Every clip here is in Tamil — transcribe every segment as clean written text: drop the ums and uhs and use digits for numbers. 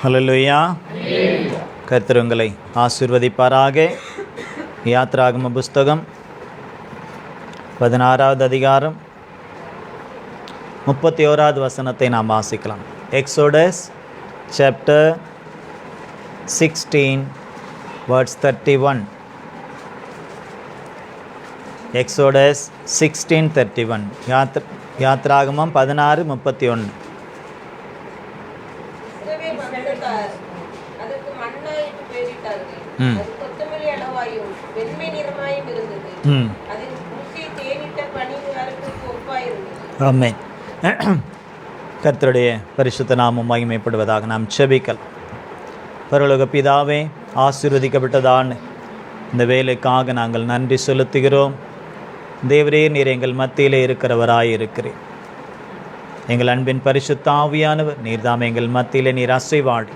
ஹல்லேலூயா. கர்த்தர் உங்களை ஆசீர்வதிப்பாராக. யாத்ராகம புஸ்தகம் 16வது அதிகாரம் 31வது வசனத்தை நாம் வாசிக்கலாம். Exodus chapter 16 verse 31. எக்ஸோடஸ் 16:31. யாத்ராகமம் 16:31. ஆமென். கர்த்தருடைய பரிசுத்த நாமம் மகிமைப்படுவதாக. நாம் செபிக்கலாம். பரலோக பிதாவே, ஆசீர்வதிக்கப்பட்டதான இந்த வேலைக்காக நாங்கள் நன்றி செலுத்துகிறோம். தேவரே, நீர் எங்கள் மத்தியிலே இருக்கிறவராயிருக்கிறேன். எங்கள் அன்பின் பரிசுத்த ஆவியானவர் நீர்தாம் எங்கள் மத்தியிலே நீர் அசைவாடி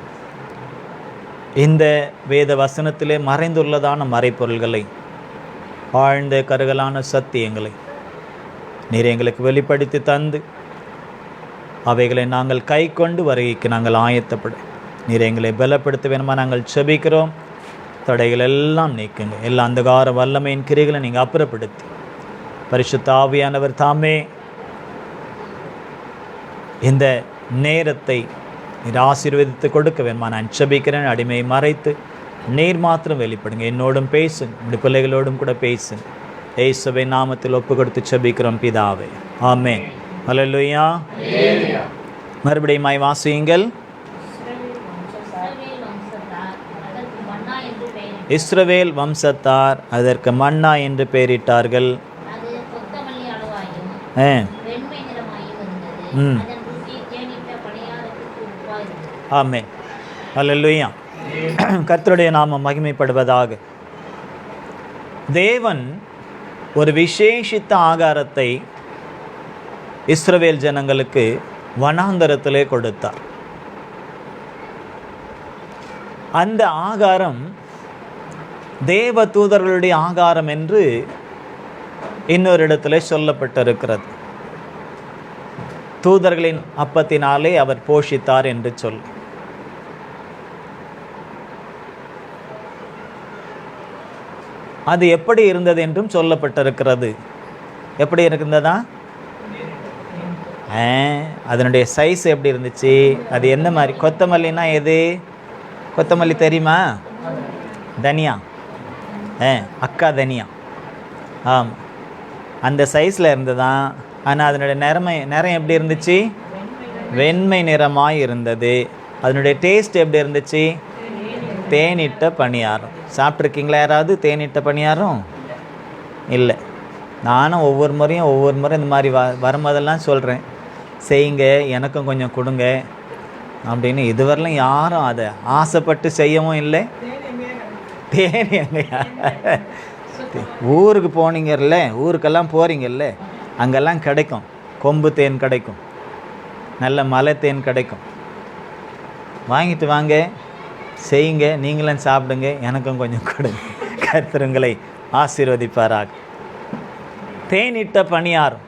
இந்த வேத வசனத்திலே மறைந்துள்ளதான மறைப்பொருள்களை, ஆழ்ந்த கருகலான சத்தியங்களை நீர் எங்களுக்கு வெளிப்படுத்தி தந்து அவைகளை நாங்கள் கை கொண்டு வருகைக்கு நாங்கள் ஆயத்தப்படும் நீர் எங்களை பலப்படுத்த வேணுமா நாங்கள் செபிக்கிறோம். தடைகள் எல்லாம் நீக்குங்க. எல்லா அந்தகார வல்லமையின் கிரிகளை நீங்கள் அப்புறப்படுத்தி பரிசுத்த ஆவியானவர் தாமே இந்த நேரத்தை நீர் ஆசீர்வதித்து கொடுக்க வேணுமா நான் செபிக்கிறேன். அடிமையை மறைத்து நீர் மாத்திரம் வெளிப்படுங்க. என்னோடும் பேசுங்க, உடைய பிள்ளைகளோடும் கூட பேசுங்க. இயேசுவை நாமத்தில் ஒப்பு கொடுத்து செபிக்கிறோம் பிதாவே, ஆமென். ஹல்லேலூயா. மறுபடியும் வாசியுங்கள். இஸ்ரவேல் வம்சத்தார் அதற்கு மன்னா என்று பெயரிட்டார்கள். ஆமென். ஹல்லேலூயா. கர்த்தருடைய நாமம் மகிமைப்படுவதாக. தேவன் ஒரு விசேஷித்த ஆகாரத்தை இஸ்ரவேல் ஜனங்களுக்கு வனாந்தரத்திலே கொடுத்தார். அந்த ஆகாரம் தேவ தூதர்களுடைய ஆகாரம் என்று இன்னொரு இடத்துல சொல்லப்பட்டிருக்கிறது. தூதர்களின் அப்பத்தினாலே அவர் போஷித்தார் என்று சொல்லி. அது எப்படி இருந்தது என்றும் சொல்லப்பட்டிருக்கிறது. எப்படி இருந்ததா? அதனுடைய சைஸ் எப்படி இருந்துச்சு? அது எந்த மாதிரி? கொத்தமல்லினா எது? கொத்தமல்லி தெரியுமா? தனியா, அக்கா தனியா. ஆமாம், அந்த சைஸில் இருந்ததான். ஆனால் அதனுடைய நிறம் எப்படி இருந்துச்சு? வெண்மை நிறமாய் இருந்தது. அதனுடைய டேஸ்ட் எப்படி இருந்துச்சு? தேனிட்ட பணியாரம். சாப்பிட்ருக்கீங்களா யாராவது தேனிட்ட பணியாரம்? இல்லை. நானும் ஒவ்வொரு முறையும் இந்த மாதிரி வரும்போதெல்லாம் சொல்கிறேன், செய்யுங்க, எனக்கும் கொஞ்சம் கொடுங்க அப்படின்னு. இதுவரையிலும் யாரும் அதை ஆசைப்பட்டு செய்யவும் இல்லை. தேனி எங்கேயா? ஊருக்கு போனீங்கல்ல, ஊருக்கெல்லாம் போகிறீங்கல்ல, அங்கெல்லாம் கிடைக்கும். கொம்பு தேன் கிடைக்கும், நல்ல மலை தேன் கிடைக்கும். வாங்கிட்டு வாங்க, செய்யுங்க, நீங்களும் சாப்பிடுங்க, எனக்கும் கொஞ்சம் கொடுங்க. கர்த்தர் உங்களை ஆசீர்வதிப்பாராக. தேனிட்ட பணியாரம்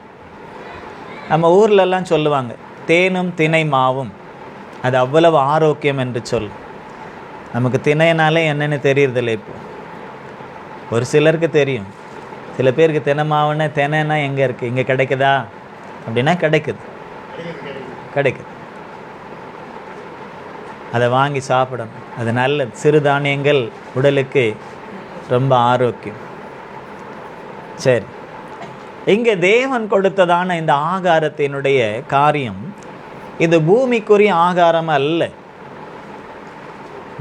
நம்ம ஊர்லெல்லாம் சொல்லுவாங்க, தேனும் தினை மாவும் அது அவ்வளவு ஆரோக்கியம் என்று சொல்லும். நமக்கு தினைனாலே என்னென்னு தெரியறதில்லை. இப்போ ஒரு சிலருக்கு தெரியும். சில பேருக்கு தினை மாவுன்னா தினைன்னா எங்கே இருக்குது, இங்கே கிடைக்குதா அப்படின்னா கிடைக்குது. அதை வாங்கி சாப்பிடணும். அது நல்ல சிறுதானியங்கள் உடலுக்கு ரொம்ப ஆரோக்கியம். சரி, இங்கே தேவன் கொடுத்ததான இந்த ஆகாரத்தினுடைய காரியம், இது பூமிக்குரிய ஆகாரம் அல்ல.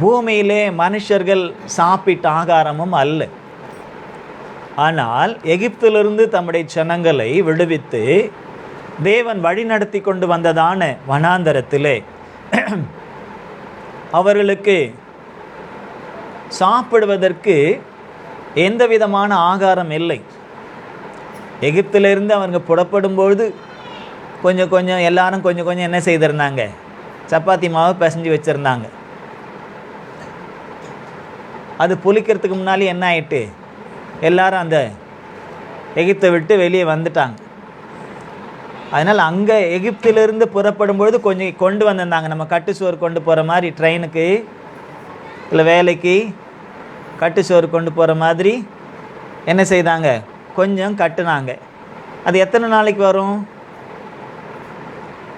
பூமியிலே மனுஷர்கள் சாப்பிட்ட ஆகாரமும் அல்ல. ஆனால் எகிப்திலிருந்து தம்முடைய ஜனங்களை விடுவித்து தேவன் வழி நடத்தி கொண்டு வந்ததான வனாந்தரத்திலே அவர்களுக்கு சாப்பிடுவதற்கு எந்த விதமான ஆகாரம் இல்லை. எகிப்திலிருந்து அவங்க புறப்படும்பொழுது கொஞ்சம் எல்லாரும் கொஞ்சம் என்ன செய்திருந்தாங்க? சப்பாத்தி மாவு பிசைஞ்சு வச்சுருந்தாங்க. அது புளிக்கிறதுக்கு முன்னாலே என்ன ஆயிட்டு, எல்லாரும் அந்த எகிப்தை விட்டு வெளியே வந்துட்டாங்க. அதனால் அங்கே எகிப்திலிருந்து புறப்படும் பொழுது கொஞ்சம் கொண்டு வந்திருந்தாங்க. நம்ம கட்டு சோறு கொண்டு போகிற மாதிரி ட்ரெயினுக்கு இல்லை வேலைக்கு கட்டு சோறு கொண்டு போகிற மாதிரி என்ன செய்தாங்க, கொஞ்சம் கட்டுனாங்க. அது எத்தனை நாளைக்கு வரும்?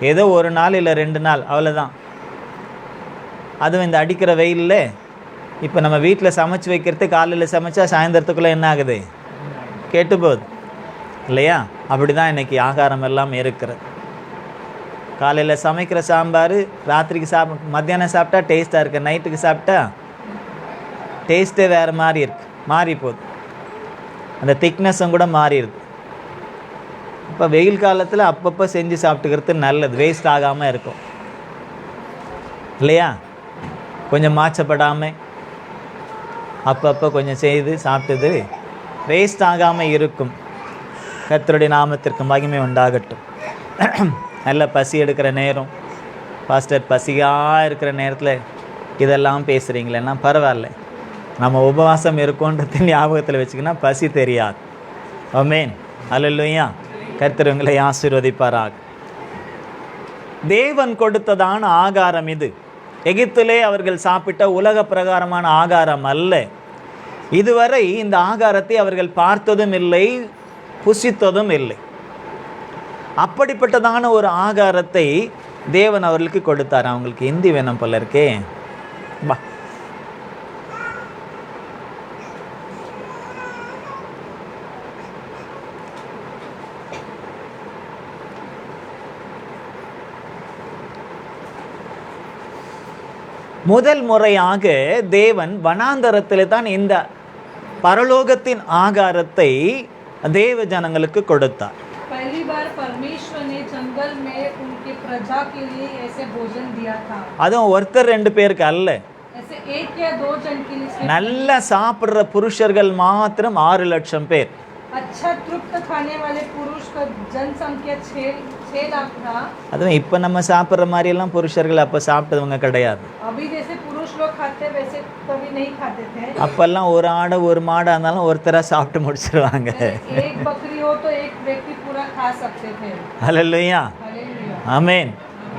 ஏதோ ஒரு நாள் இல்லை 2 நாள், அவ்வளோதான். அதுவும் இந்த அடிக்கிற வெயிலில் இப்போ நம்ம வீட்டில் சமைச்சு வைக்கிறது காலையில் சமைச்சா சாயந்தரத்துக்குள்ளே என்ன ஆகுது, கெட்டு போகுது இல்லையா? அப்படி தான் இன்றைக்கி ஆகாரம் எல்லாம் இருக்கிறது. காலையில் சமைக்கிற சாம்பார் ராத்திரிக்கு மத்தியானம் சாப்பிட்டா டேஸ்ட்டாக இருக்குது, நைட்டுக்கு சாப்பிட்டா டேஸ்ட்டே வேறு மாதிரி இருக்குது, மாறி போகுது. அந்த திக்னஸும் கூட மாறிடுது. இப்போ வெயில் காலத்தில் அப்பப்போ செஞ்சு சாப்பிட்டுக்கிறது நல்லது, வேஸ்ட் ஆகாமல் இருக்கும் இல்லையா? கொஞ்சம் மாச்சப்படாமல் அப்பப்போ கொஞ்சம் செய்து சாப்பிட்டது வேஸ்ட் ஆகாமல் இருக்கும். கர்த்தருடைய நாமத்திற்கு மகிமை உண்டாகட்டும். நல்ல பசி எடுக்கிற நேரம், பாஸ்டர் பசியாக இருக்கிற நேரத்தில் இதெல்லாம் பேசுகிறீங்களேன்னா பரவாயில்ல, நம்ம உபவாசம் இருக்கோன்றது ஞாபகத்தில் வச்சுக்கினா பசி தெரியாது. ஆமென், அல்லேலூயா. கர்த்தர் உங்களை ஆசீர்வதிப்பாராக. தேவன் கொடுத்ததான ஆகாரம் இது. எகிப்திலே அவர்கள் சாப்பிட்ட உலக பிரகாரமான ஆகாரம் அல்ல. இதுவரை இந்த ஆகாரத்தை அவர்கள் பார்த்ததும் இல்லை, புசித்ததும் இல்லை. அப்படிப்பட்டதான ஒரு ஆகாரத்தை தேவன் அவர்களுக்கு கொடுத்தார். அவங்களுக்கு ஹிந்தி வேணும் போல இருக்கே. பா, முதல் முறையாக தேவன் வனாந்தரத்தில் தான் இந்த பரலோகத்தின் ஆகாரத்தை தேவ ஜனங்களுக்கு கொடுத்தார். पहली बार परमेश्वर ने जंगल में उनके प्रजा के लिए ऐसे भोजन दिया था. அதுவும் ஒருத்தர் 2 பேருக்கு அல்ல, ऐसे 1 या 2 जन के लिए. நல்ல சாப்பிடுற புருஷர்கள் மாத்திரம் 6 லட்சம் பேர். अच्छा तृप्त खाने वाले पुरुष का जनसंख्या 6 लाख था. அதுவும் இப்போ நம்ம சாப்பிட்ற மாதிரியெல்லாம் புருஷர்கள் அப்போ சாப்பிட்டவங்க கிடையாது. अभी जैसे पुरुष लोग खाते वैसे कभी नहीं खाते थे. அப்பெல்லாம் ஒரு ஆடு ஒரு மாடு இருந்தாலும் ஒருத்தராக சாப்பிட்டு முடிச்சிருவாங்க. एक बकरी हो तो एक व्यक्ति पूरा खा सकते थे. அல்லேலூயா, हालेलुया. ஆமென்.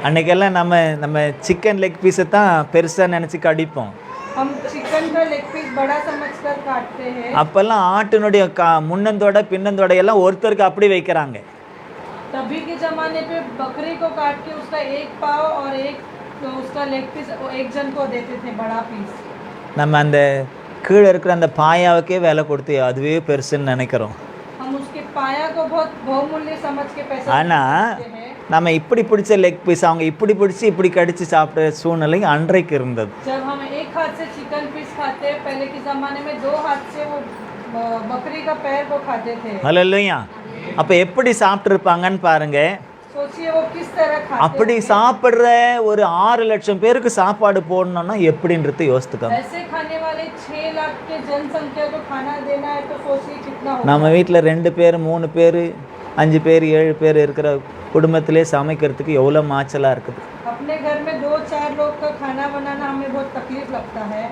அன்னைக்கெல்லாம் நம்ம சிக்கன் லெக் பீஸை தான் பெருசாக நினச்சி கடிப்போம். हम चिकन का लेग पीस बड़ा समझकर काटते हैं. அப்பெல்லாம் ஆட்டினுடைய முன்னந்தோட பின்னந்தோட எல்லாம் ஒருத்தருக்கு அப்படி வைக்கிறாங்க. तभी के ज़माने पे बकरी को काट के उसका एक पाव और एक तो उसका लेग पीस एक जन को देते थे, बड़ा पीस. நம்ம அந்த கீழே இருக்கிற அந்த பாயாவுக்கே விலை கொடுத்து அதுவே பெருசுன்னு நினைக்கிறோம். हम उसके पाया को बहुत बहुमूल्य समझ के पैसा ஆனால் देते हैं. நம்ம இப்படி பிடிச்ச லெக் பீஸ் அவங்க இப்படி பிடிச்சி இப்படி கடிச்சு சாப்பிட்ற சூழ்நிலை அன்றைக்கு இருந்தது. जब हम एक हाथ से चिकन पीस खाते हैं, पहले के ज़माने में 2 हाथ से वो बकरी का पैर को खाते थे. அல்லேலூயா. அப்போ எப்படி சாப்பிட்ருப்பாங்கன்னு பாருங்க. सोचिए वो किस तरह खाते அப்படி थे. சாப்பிட்ற ஒரு 6 லட்சம் பேருக்கு சாப்பாடு போடணும்னா எப்படின்றது யோசித்துக்கோங்க. ऐसे खाने वाले 6 लाख के जनसंख्या को खाना देना है तो सोचिए कितना होगा. நம்ம வீட்டில் 2 பேர் 3 பேர் 5 பேர் 7 பேர் இருக்கிற குடும்பத்திலே சமைக்கிறதுக்கு எவ்வளோ மாச்சலாக இருக்குது. अपने घर में 2-4 लोग का खाना बनाना हमें बहुत तकलीफ लगता है.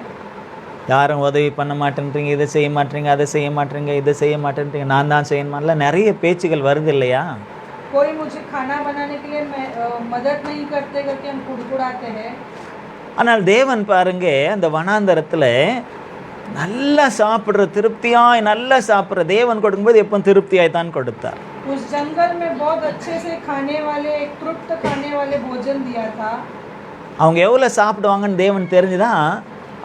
யாரும் உதவி பண்ண மாட்டேன்றீங்க, இதை செய்ய மாட்டேறீங்க, அதை செய்ய மாட்டேறீங்க, இதை செய்ய மாட்டேன்றீங்க, நான் தான் செய்யணுமான்ல நிறைய பேச்சுகள் வருது இல்லையா? कोई मुझे खाना बनाने के लिए मदद नहीं करते करके हम कुड़कुड़ाते हैं. ஆனால் தேவன் பாருங்க, அந்த வனாந்தரத்தில் நல்லா சாப்பிட்ற திருப்தியாய் நல்லா சாப்பிட்ற தேவன் கொடுக்கும்போது எப்போ திருப்தியாய் தான் கொடுத்தார். उस जंगल में बहुत अच्छे से खाने वाले, एक तृप्त खाने वाले भोजन दिया था. அவங்க எவ்வளோ சாப்பிடுவாங்கன்னு தேவன் தெரிஞ்சுதான்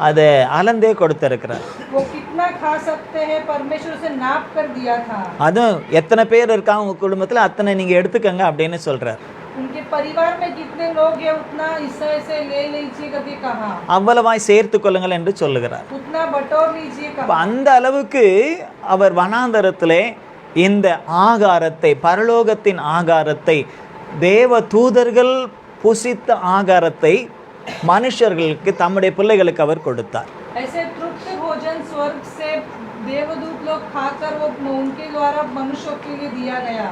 அதை அளந்தே கொடுத்துருக்கிறார். वो कितना खा सकते हैं परमेश्वर से नाप कर दिया था. அதுவும் எத்தனை பேர் இருக்காங்க உங்கள் குடும்பத்தில் அத்தனை நீங்கள் எடுத்துக்கங்க அப்படின்னு சொல்கிறார். उनके परिवार में कितने लोग हैं उतना हिस्सा से ले लीजिए करके कहा. அவ்வளவாய் சேர்த்து கொள்ளுங்கள் என்று சொல்லுகிறார். उतना बटोर लीजिए அப்ப कहा. அந்த அளவுக்கு அவர் வனாந்தரத்திலே இந்த ஆகாரத்தை, பரலோகத்தின் ஆகாரத்தை, தேவ தூதர்கள் புசித்த ஆகாரத்தை மனுஷர்களுக்கு, தம்முடைய பிள்ளைகளுக்கு அவர் கொடுத்தார். ऐसे तृप्त भोजन स्वर्ग से देवदूत लोग खाकर वो उनके द्वारा मनुष्यों के लिए दिया गया.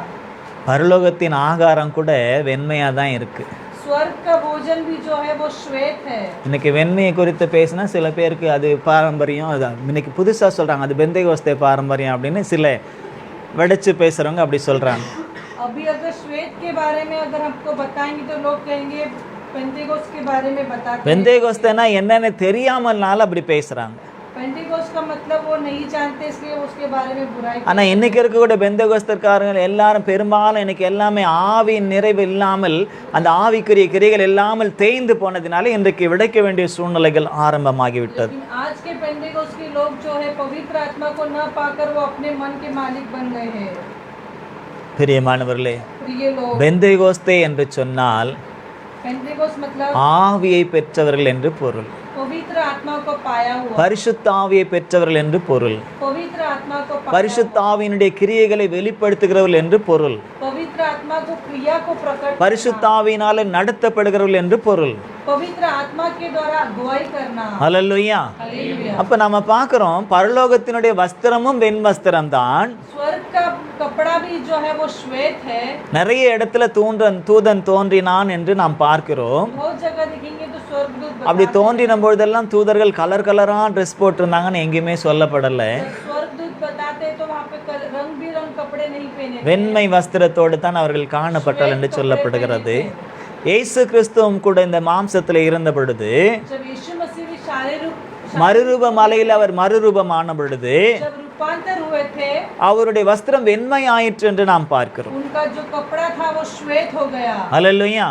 பரலோகத்தின் ஆகாரம் கூட வெண்மையாக தான் இருக்குது. स्वर्ग का भोजन भी जो है वो श्वेत है. இன்னைக்கு வெண்மையை குறித்து பேசினா சில பேருக்கு அது பாரம்பரியம், அது இன்னைக்கு புதுசாக சொல்கிறாங்க அது பெந்தைகோஸ்தே பாரம்பரியம் அப்படின்னு சில வெடிச்சு பேசுகிறவங்க அப்படி சொல்கிறாங்க. अभी अगर श्वेत के बारे में अगर हमको बताएंगे तो लोग कहेंगे पेंटेकोस्ट के बारे में बताते हैं। பெந்தேகோஸ்தேனா என்னன்னு தெரியாமல்னால அப்படி பேசுறாங்க. पेंटेकोस्ट का मतलब वो नहीं जानते इसलिए उसके बारे में बुराई ஆனா இன்னைக்கு இருக்கக்கூடிய பெந்தேகோஸ்தர்காரங்க எல்லாரும் பெரும்பாலும் இன்னைக்கு எல்லாமே ஆவியின் நிறைவு இல்லாமல் அந்த ஆவிக்குரிய கிரியைகள் இல்லாமல் தேய்ந்து போனதினால இன்றைக்கு விடைக்க வேண்டிய சூழ்நிலைகள் ஆரம்பமாகிவிட்டது. लेकिन आज के पेंटेकोस्ट के लोग जो है पवित्र आत्मा को न पाकर वो अपने मन के मालिक बन गए हैं। பிரியமானவர்களே, प्रिय लोग, பெந்தேகோஸ்தே என்று சொன்னால் पेंटेकोस्ट मतलब ஆவியை பெற்றவர்கள் என்று பொருள். पवित्र आत्मा को पाया हुआ, பரிசுத்த ஆவியை பெற்றவர்கள் என்று பொருள். पवित्र आत्मा को पाया, பரிசுத்த ஆவியினுடைய கிரியைகளை வெளிப்படுத்துகிறவர்கள் என்று பொருள். पवित्र आत्मा को क्रिया को प्रकट, பரிசுத்த ஆவியினால நடத்தப்படுகிறவர்கள் என்று பொருள். पवित्र आत्मा के द्वारा अगुवाई करना। ஹல்லேலூயா. हालेलुया। அப்ப நம்ம பார்க்கிறோம் பரலோகத்தினுடைய வஸ்திரமும் வெண்வஸ்திரம் தான். स्वर्ग का कपड़ा भी जो है वो श्वेत है। நிறைய இடத்துல தூதன் தோன்றினான் என்று நாம் பார்க்கிறோம். बहुत जगह देखेंगे तो स्वर्गदूत அப்படி தோன்றின பொழுதெல்லாம் தூதர்கள் கலர் கலரா ட்ரெஸ் போட்டிருந்தாங்கன்னு எங்கேயுமே சொல்லப்படல. स्वर्गदूत बताते तो वहाँ पे रंग बिरंग कपड़े नहीं पहने थे। வெண்மை வஸ்திரத்தோடு தான் அவர்கள் காணப்பட்டார்கள் என்று சொல்லப்படுகிறது. இயேசு கிறிஸ்துவும் கூட இந்த மாம்சத்தில் இருந்த பொழுது जब यीशु मसीह भी शारीरिक மறுரூப மலையில் அவர் மறுரூபமான பொழுது जब रूपांतर हुए थे அவருடைய வஸ்திரம் வெண்மை ஆயிற்று என்று நாம் பார்க்கிறோம். उनका जो कपड़ा था वो श्वेत हो गया। ஹல்லேலூயா.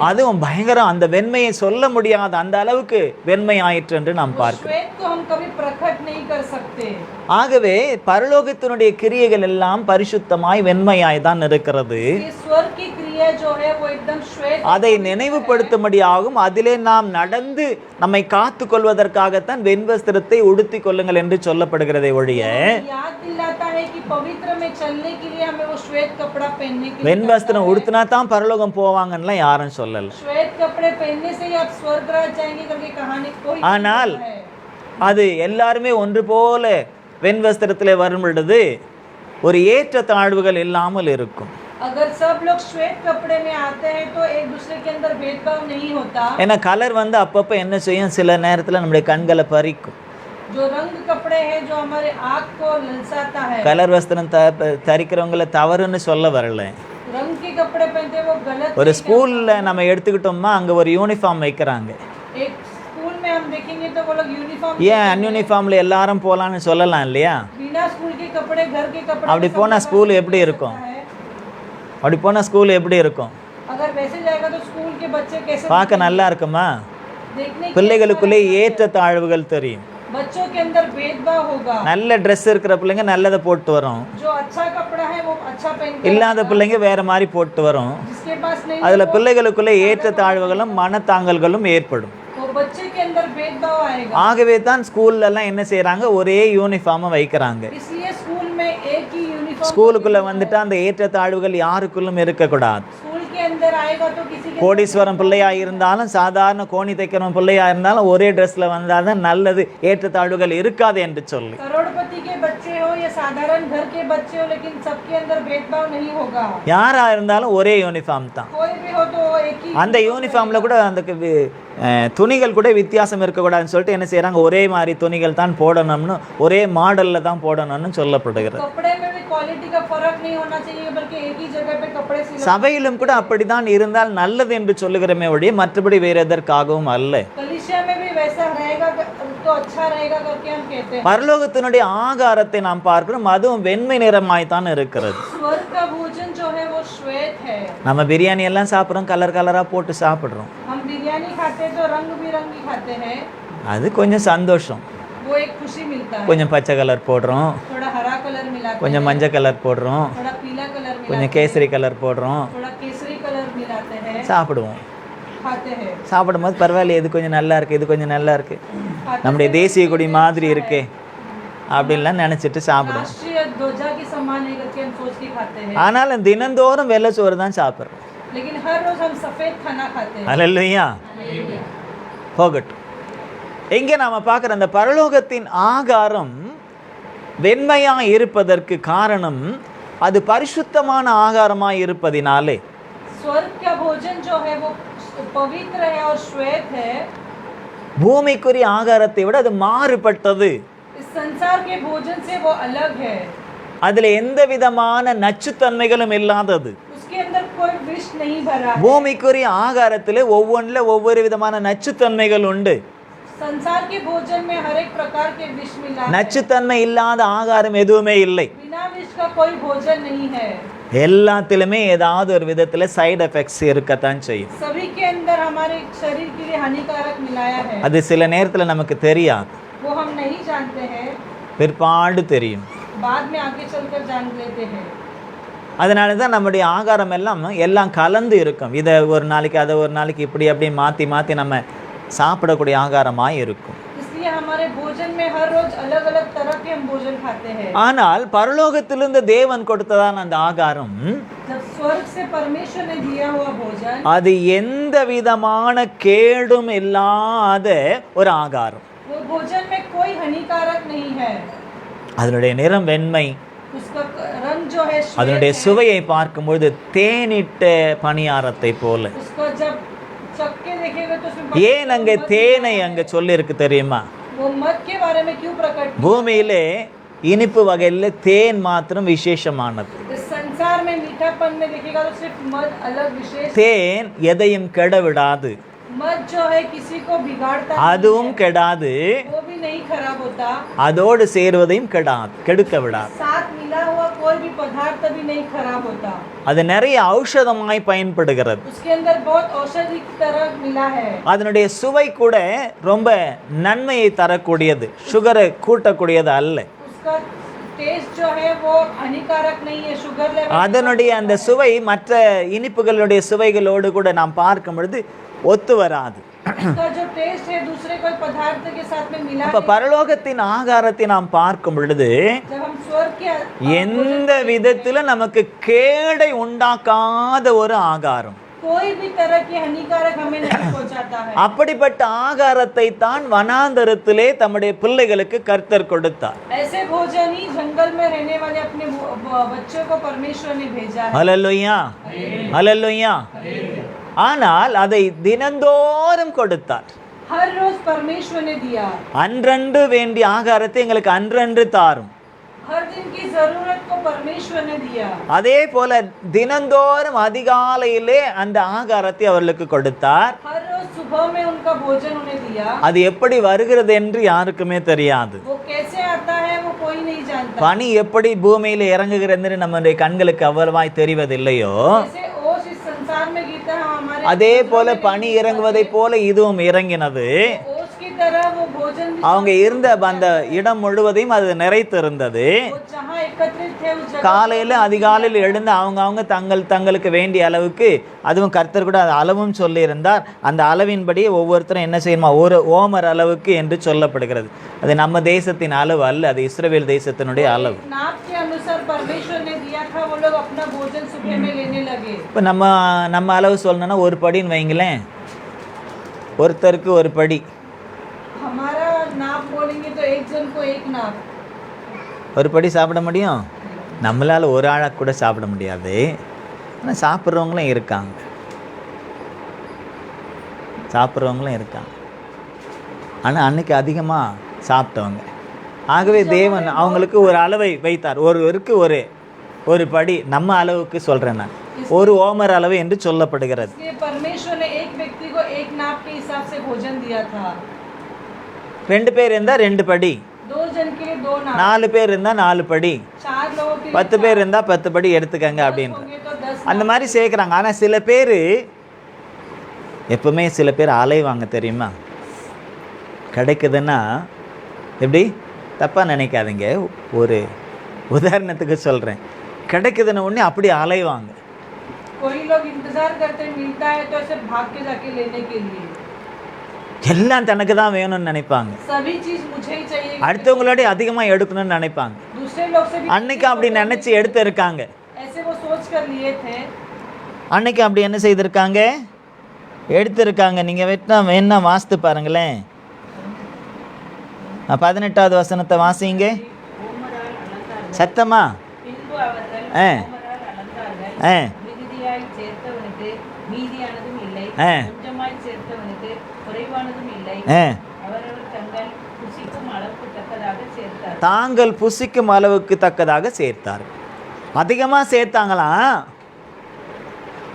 அதுவும் பயங்கரம், அந்த வெண்மையை சொல்ல முடியாத அந்த அளவுக்கு வெண்மை ஆயிற்று என்று நாம் பார்க்கிறோம். श्वेत को हम कभी प्रकट नहीं कर सकते। ஆகவே பரலோகத்தினுடைய கிரியைகள் எல்லாம் பரிசுத்தமாய் வெண்மையாய் தான் இருக்கிறது. ये स्वर्ग की क्रिया जो है वो एकदम श्वेत, அதை நினைவுபடுத்தும்படியாகவும் அதிலே நாம் நடந்து நம்மை காத்து கொள்வதற்காகத்தான் வெண்வஸ்திரத்தை உடுத்திக் கொள்ளுங்கள் என்று சொல்லப்படுகிறதை ஒழிய याद दिलाता है कि पवित्र में चलने के लिए हमें वो श्वेत कपड़ा पहनने के लिए, வெண்வஸ்திரம் உடுத்தினா தான் பரலோகம் போவாங்கன்னு யாரும் சொல்லல. श्वेत कपड़े पहनने से ही आप स्वर्ग राज जाएंगे करके कहानी कोई ஆனால் है। அது எல்லாருமே ஒன்று போல வெண்வஸ்திரத்திலே வரும் பொழுது ஒரு ஏற்ற தாழ்வுகள் இல்லாமல் இருக்கும். अगर सब लोग श्वेत कपड़े में आते हैं तो एक दूसरे के अंदर भेदभाव नहीं होता। ஏன்னா கலர் அப்பப்போ என்ன செய்யும், சில நேரத்தில் நம்முடைய கண்களை பறிக்கும். जो रंग कपड़े हैं जो हमारे आँख को ललचाता है। கலர் வஸ்திரம் தரிக்கிறவங்கள தவறுன்னு சொல்ல வரல. रंग के कपड़े पहनते वो गलत ஒரு नहीं ஸ்கூல்ல நம்ம எடுத்துக்கிட்டோம்னா அங்க ஒரு யூனிஃபார்ம் வைக்கிறாங்க. है। एक स्कूल में हम देखेंगे तो वो लोग यूनिफॉर्म, ஏன் அன்யூனிஃபார்ம்ல எல்லாரும் போலான்னு சொல்லலாம் இல்லையா? बिना स्कूल के कपड़े घर के कपड़े அப்படி में போனா सब ஸ்கூல் लोग எப்படி पहन இருக்கும்? सकता है। அப்படி போனா ஸ்கூல் எப்படி இருக்கும்? अगर वैसे जाएगा तो स्कूल के बच्चे कैसे பார்க்க நல்லா இருக்குமா? देखने के பிள்ளைகளுக்குள்ளே ஏற்ற தாழ்வுகள் தெரியும். बच्चों के अंदर भेदभाव होगा। நல்ல ட்ரெஸ் இருக்கிற பிள்ளைங்க நல்லதை போட்டு வரும், जो अच्छा कपड़ा है वो अच्छा पहन के, இல்லாத பிள்ளைங்க வேற மாதிரி போட்டு வரும். जिसके पास नहीं அதுல பிள்ளைகளுக்குள்ளே ஏற்ற தாழ்வுகளும் மனத்தாங்கல்களும் ஏற்படும். वो बच्चे के अंदर भेदभाव आएगा। ஆகவே தான் ஸ்கூல்ல எல்லாம் என்ன செய்யறாங்க, ஒரே யூனிஃபார்மை வைக்கிறாங்க. इसलिए स्कूल में एक ही यूनिफॉर्म, ஸ்கூலுக்குள்ள வந்துட்டு அந்த ஏற்ற தாழ்வுகள் யாருக்குள்ளும் இருக்கக்கூடாது. स्कूल के अंदर आएगा तो किसी के கோடீஸ்வரம் பிள்ளையா இருந்தாலும் சாதாரண கோணி தைக்கிறவன் பிள்ளையா இருந்தாலும் ஒரே ட்ரெஸ்ல வந்தாதான் நல்லது, ஏற்றத்தாழ்வுகள் இருக்காது என்று சொல்லி. करोड़पति के बच्चे हो या साधारण घर के बच्चे हो, लेकिन सबके अंदर भेदभाव नहीं होगा। யாரா இருந்தாலும் ஒரே யூனிஃபார்ம் தான். कोई भी हो तो वो एक ही அந்த யூனிஃபார்ம்ல கூட அந்த துணிகள் கூட வித்தியாசம் இருக்கக்கூடாதுன்னு சொல்லிட்டு என்ன செய்யறாங்க, ஒரே மாதிரி துணிகள் தான் போடணும்னு, ஒரே மாடல்ல தான் போடணும்னு சொல்லப்படுகிறது. कपड़े में भी क्वालिटी का फर्क नहीं होना चाहिए, बल्कि एक ही जगह पे कपड़े सिलो। சபையிலும் கூட அப்படிதான் இருந்தால் நல்லது என்று சொல்லுகிறமே ஒழிய மற்றபடி வேற எதற்காகவும் அல்ல. कलीसिया में भी वैसा रहेगा तो अच्छा रहेगा करके हम कहते हैं। பரலோகத்தினுடைய ஆகாரத்தை நாம் பார்க்கிறோம், அதுவும் வெண்மை நிறமாய் தான் இருக்கிறது. स्वर्ग का भोजन जो है वो श्वेत है। நம்ம பிரியாணி எல்லாம் சாப்பிட்றோம், கலர் கலரா போட்டு சாப்பிட்றோம். हम बिरयानी खाते हैं तो रंग बिरंगी खाते हैं, அது கொஞ்சம் சந்தோஷம். वो एक खुशी मिलता है। கொஞ்சம் பச்சை கலர் போடுறோம், थोड़ा हरा कलर मिलाते हैं, கொஞ்சம் மஞ்சள் கலர் போடுறோம், थोड़ा पीला कलर मिलाते கொஞ்சம் கேசரி கலர் போடுறோம், हैं, थोड़ा केसरी कलर मिलाते हैं, சாப்பிடுவோம். खाते हैं। சாப்பிடும்போது பரவாயில்ல, இது கொஞ்சம் நல்லா இருக்கு, இது கொஞ்சம் நல்லா இருக்கு, खाते நம்முடைய தேசிய கொடி மாதிரி இருக்கே அப்படின்லாம் நினைச்சிட்டு சாப்பிடுவோம். राष्ट्रीय ध्वजा के समान है करके हम सोच के खाते हैं, ஆனாலும் தினந்தோறும் வெள்ளை சோறு தான் சாப்பிட்றோம். लेकिन हर रोज हम सफेद खाना खाते हैं। அல்லேலூயா. போகட்டும். எங்கே நாம பார்க்குற அந்த பரலோகத்தின் ஆகாரம் வெண்மையாக இருப்பதற்கு காரணம் அது பரிசுத்தமான ஆகாரமாக இருப்பதினாலே. स्वर्ग का भोजन जो है वो पवित्र है और श्वेत है। பூமிக்குரிய ஆகாரத்தை விட அது மாறுபட்டது. इस संसार के भोजन से वो अलग है। அதுல எந்த விதமான நச்சுத்தன்மைகளும் இல்லாதது. उस कोई विष नहीं भरा है। பூமிக்குரிய ஆகாரத்தில் ஒவ்வொன்றில் ஒவ்வொரு விதமான நச்சுத்தன்மைகள் உண்டு. संसार के भोजन में हर एक प्रकार के विष मिला है। நச்சுத்தன்மை இல்லாத ஆகாரம் எதுவுமே இல்லை. बिना विष का कोई भोजन नहीं है। எல்லாத்திலுமே ஏதாவது ஒரு விதத்துல சைடு எஃபெக்ட்ஸ் இருக்கத்தான் செய்யும். सभी के अंदर हमारे शरीर के लिए हानिकारक मिलाया है। அது சில நேரத்துல நமக்கு தெரியாது, वो हम नहीं जानते हैं, பிற்பாடு தெரியும். बाद में आगे चलकर जान लेते हैं। அதனால தான் நம்முடைய ஆகாரம் எல்லாம் கலந்து இருக்கும். இதை ஒரு நாளைக்கு அதை ஒரு நாளைக்கு இப்படி அப்படி மாற்றி மாற்றி நம்ம சாப்பிடக்கூடிய ஆகாரமாய் இருக்கும். इसलिए हमारे भोजन में हर रोज अलग अलग तरह के हम भोजन खाते हैं। ஆனால் பரலோகத்திலிருந்து தேவன் கொடுத்ததான அந்த ஆகாரம், जब स्वर्ग से परमेश्वर ने दिया हुआ भोजन, அது எந்த விதமான கேடும் இல்லாத ஒரு ஆகாரம். वो भोजन में कोई हानिकारक नहीं है। அதனுடைய நிறம் வெண்மை, उसका रंग जो है श्वेत அதனுடைய है। சுவையை பார்க்கும்போது தேனிட்ட பணியாரத்தை போல. उसको जब चख के देखेंगे तो उसमें ஏன் அங்கே தேனை அங்கே சொல்லியிருக்கு தெரியுமா? वो मध के बारे में क्यों प्रकट किया? பூமியிலே இனிப்பு வகையில் தேன் மாத்திரம் விசேஷமானது. इस संसार में मीठापन में देखिएगा तो सिर्फ मध अलग विशेष। தேன் எதையும் கெட விடாது, मध जो है किसी को बिगाड़ता அதுவும் नहीं है, கெடாது, वो भी नहीं खराब होता। அதோடு சேருவதையும் கெடுக்க விடாது. साथ मिला हुआ कोई भी पदार्थ भी नहीं खराब होता। அது நிறைய ஔஷதமாய் பயன்படுகிறது. उसके अंदर बहुत औषधि की तरह मिला है। அதனுடைய சுவை கூட ரொம்ப நன்மையை தரக்கூடியது, சுகரை கூட்டக்கூடியது அல்ல. उसका टेस्ट जो है वो हानिकारक नहीं है, शुगर लेवल। அதனுடைய அந்த சுவை மற்ற இனிப்புகளுடைய சுவைகளோடு கூட நாம் பார்க்கும் பொழுது ஒத்து வராது. इसका जो टेस्ट है दूसरे कोई पदार्थ के साथ में मिला அப்ப பரலோகத்தின் ஆகாரத்தை நாம் பார்க்கும் பொழுது जब हम स्वर्ग के எந்த விதத்துல நமக்கு கேடை உண்டாக்காத ஒரு ஆகாரம். कोई भी तरह की हानिकारक हमें नहीं पहुंचाता है। அப்படிப்பட்ட ஆகாரத்தை தான் வனாந்தரத்திலே தம்முடைய பிள்ளைகளுக்கு கர்த்தர் கொடுத்தார். ऐसे भोजन ही जंगल में रहने वाले अपने बच्चों को परमेश्वर ने भेजा है। ஹல்லேலூயா, ஹல்லேலூயா. ஆனால் அதை தினந்தோறும் கொடுத்தார். हर रोज परमेश्वर ने दिया। அன்றன்று வேண்டிய ஆகாரத்தை எங்களுக்கு அன்றன்று தாரும். हर दिन की जरूरत को परमेश्वर ने दिया। அதே போல தினந்தோறும் அதிகாலையிலே அந்த ஆகாரத்தை அவர்களுக்கு கொடுத்தார். हर रोज सुबह में उनका भोजन उन्हें दिया। அது எப்படி வருகிறது என்று யாருக்குமே தெரியாது. वो कैसे आता है वो कोई नहीं जानता। பனி எப்படி பூமியில இறங்குகிறது என்று நம்முடைய கண்களுக்கு அவ்வளவாய் தெரிவதில்லையோ, जैसे ओस इस संसार में गिरता है हमारे, அதே போல பனி இறங்குவதை போல இதுவும் இறங்கினது. ओस की तरह वो भोजन भी அவங்க இருந்த அந்த இடம் முழுவதையும் அது நிறைத்திருந்தது. वो जहाँ एकत्रित थे उस जगह காலையில் அதிகாலையில் எழுந்து அவங்க தங்களுக்கு வேண்டிய அளவுக்கு, அதுவும் கர்த்தர் கூட அது அளவும் சொல்லியிருந்தார். அந்த அளவின்படி ஒவ்வொருத்தரும் என்ன செய்யணுமா, ஒரு ஓமர் அளவுக்கு என்று சொல்லப்படுகிறது. அது நம்ம தேசத்தின் அளவு அல்ல, அது இஸ்ரவேல் தேசத்தினுடைய அளவு. नाप के अनुसार परमेश्वर ने दिया था। वो लोग अपना भोजन सुबह में लेने लगे। இப்போ நம்ம அளவு சொல்லணும்னா ஒரு படின்னு வைங்களேன், ஒருத்தருக்கு ஒரு படி. हमारा नाप बोलेंगे तो एक जन को एक नाप। ஒரு படி சாப்பிட முடியும், நம்மளால் ஒரு ஆளாக கூட சாப்பிட முடியாது. ஆனால் சாப்பிட்றவங்களும் இருக்காங்க, ஆனால் அன்னைக்கு அதிகமாக சாப்பிட்டவங்க. ஆகவே தேவன் அவங்களுக்கு ஒரு அளவை வைத்தார். ஒருவருக்கு ஒரு படி, நம்ம அளவுக்கு சொல்கிறேன் நான், ஒரு ஓமர் அளவு என்று சொல்லப்படுகிறது. इसलिए परमेश्वर ने एक व्यक्ति को एक नाप के हिसाब से भोजन दिया था। 2 பேர் இருந்தால் 2 படி, 2 जन के लिए 2 नाप, 4 பேர் இருந்தால் 4 படி, 4 लोगों के लिए 10 பேர் இருந்தால் 10 படி எடுத்துக்கங்க 10 அப்படின்ற होंगे तो 10 அந்த மாதிரி சேர்க்குறாங்க. ஆனால் சில பேர் எப்பவுமே சில பேர் அலைவாங்க தெரியுமா? கிடைக்குதுன்னா எப்படி, தப்பாக நினைக்காதீங்க, ஒரு உதாரணத்துக்கு சொல்கிறேன். கிடைக்குதுன்னு உடனே அப்படி அலைவாங்க. कोई लोग इंतजार करते हैं, मिलता है तो ऐसे भाग के जाके लेने के लिए। எல்லாம் தனக்கு தான் வேணும்னு நினைப்பாங்க. सभी चीज मुझे ही चाहिए, அடுத்தவங்களோட அதிகமாக எடுக்கணும்னு நினைப்பாங்க. दूसरे लोग से भी அன்னைக்கு அப்படி நினச்சி எடுத்து இருக்காங்க. ऐसे वो सोच कर लिए थे। அன்னைக்கு அப்படி என்ன செய்திருக்காங்க, எடுத்திருக்காங்க. நீங்கள் வேணா வாசித்து பாருங்களேன். 18வது வசனத்தை வாசிங்க சத்தமா. பின்பு அவர்கள் ஆ ஓமரால் அளந்தார்கள். ஆ மிகுதியாய் சேர்த்தவனுக்கு மீதியானதும் இல்லை, ஆ கொஞ்சமாய் சேர்த்தவனுக்கு குறைவானதும் இல்லை. ஆ அவரவர் தங்கள் புசிக்கும் அளவுக்கு தக்கதாக சேர்த்தார். தாங்கள் புசிக்கும் அளவுக்கு தக்கதாக சேர்த்தார். அதிகமாக சேர்த்தாங்களாம்.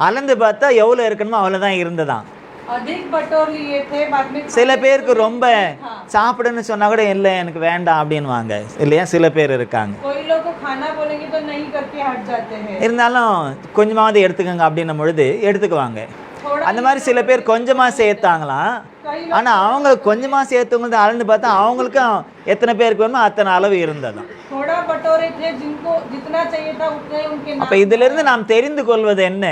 அளந்து பார்த்தா எவ்வளோ இருக்கணுமோ அவ்வளோதான் இருந்ததான். अधिक बटोर लिए थे, बाद में சில பேருக்கு ரொம்ப சாப்பிடுன்னு சொன்னா கூட இல்லை எனக்கு வேண்டாம் அப்படின்வாங்க இல்லையா, சில பேர் இருக்காங்க. कोई लोग को खाना बोलेंगे तो नहीं करके हट जाते हैं. இருந்தாலும் கொஞ்சமாவது எடுத்துக்கோங்க அப்படின்னும் பொழுது எடுத்துக்குவாங்க. அந்த மாதிரி சில பேர் கொஞ்சமாக சேர்த்தாங்களாம். ஆனால் அவங்க கொஞ்சமாக சேர்த்தவங்க அளந்து பார்த்தா அவங்களுக்கும் எத்தனை பேருக்கு வேணுமோ அத்தனை அளவு இருந்ததும். थोड़ा बटोरे थे, जिनको जितना चाहिए था उतने उनके नाम. அப்போ இதிலிருந்து நாம் தெரிந்து கொள்வது என்ன,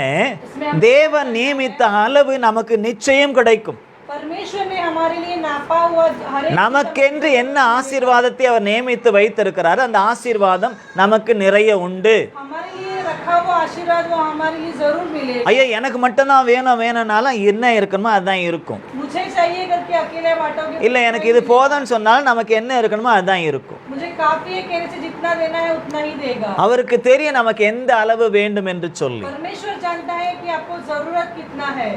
தேவன் நியமித்த அளவு நமக்கு நிச்சயம் கிடைக்கும். परमेश्वर ने हमारे लिए नापा हुआ हर एक நமக்கென்று என்ன ஆசீர்வாதத்தை அவர் நியமித்து வைத்திருக்கிறார், அந்த ஆசீர்வாதம் நமக்கு நிறைய உண்டு. हमारे लिए रखा हुआ आशीर्वाद वो हमारे लिए जरूर मिलेगा. ஐயா எனக்கு மட்டும்தான் வேணும்னாலும் என்ன இருக்கணுமோ அதுதான் இருக்கும். मुझे चाहिए करके अकेले बांटोगे, இல்லை எனக்கு இது போதும்னு சொன்னாலும் நமக்கு என்ன இருக்கணுமோ அதுதான் இருக்கும். मुझे काफी है कहने से जितना देना है उतना ही देगा. அவருக்கு தெரியும் நமக்கு எந்த அளவு வேண்டும் என்று சொல்லி. परमेश्वर जानता है कि आपको जरूरत कितना है.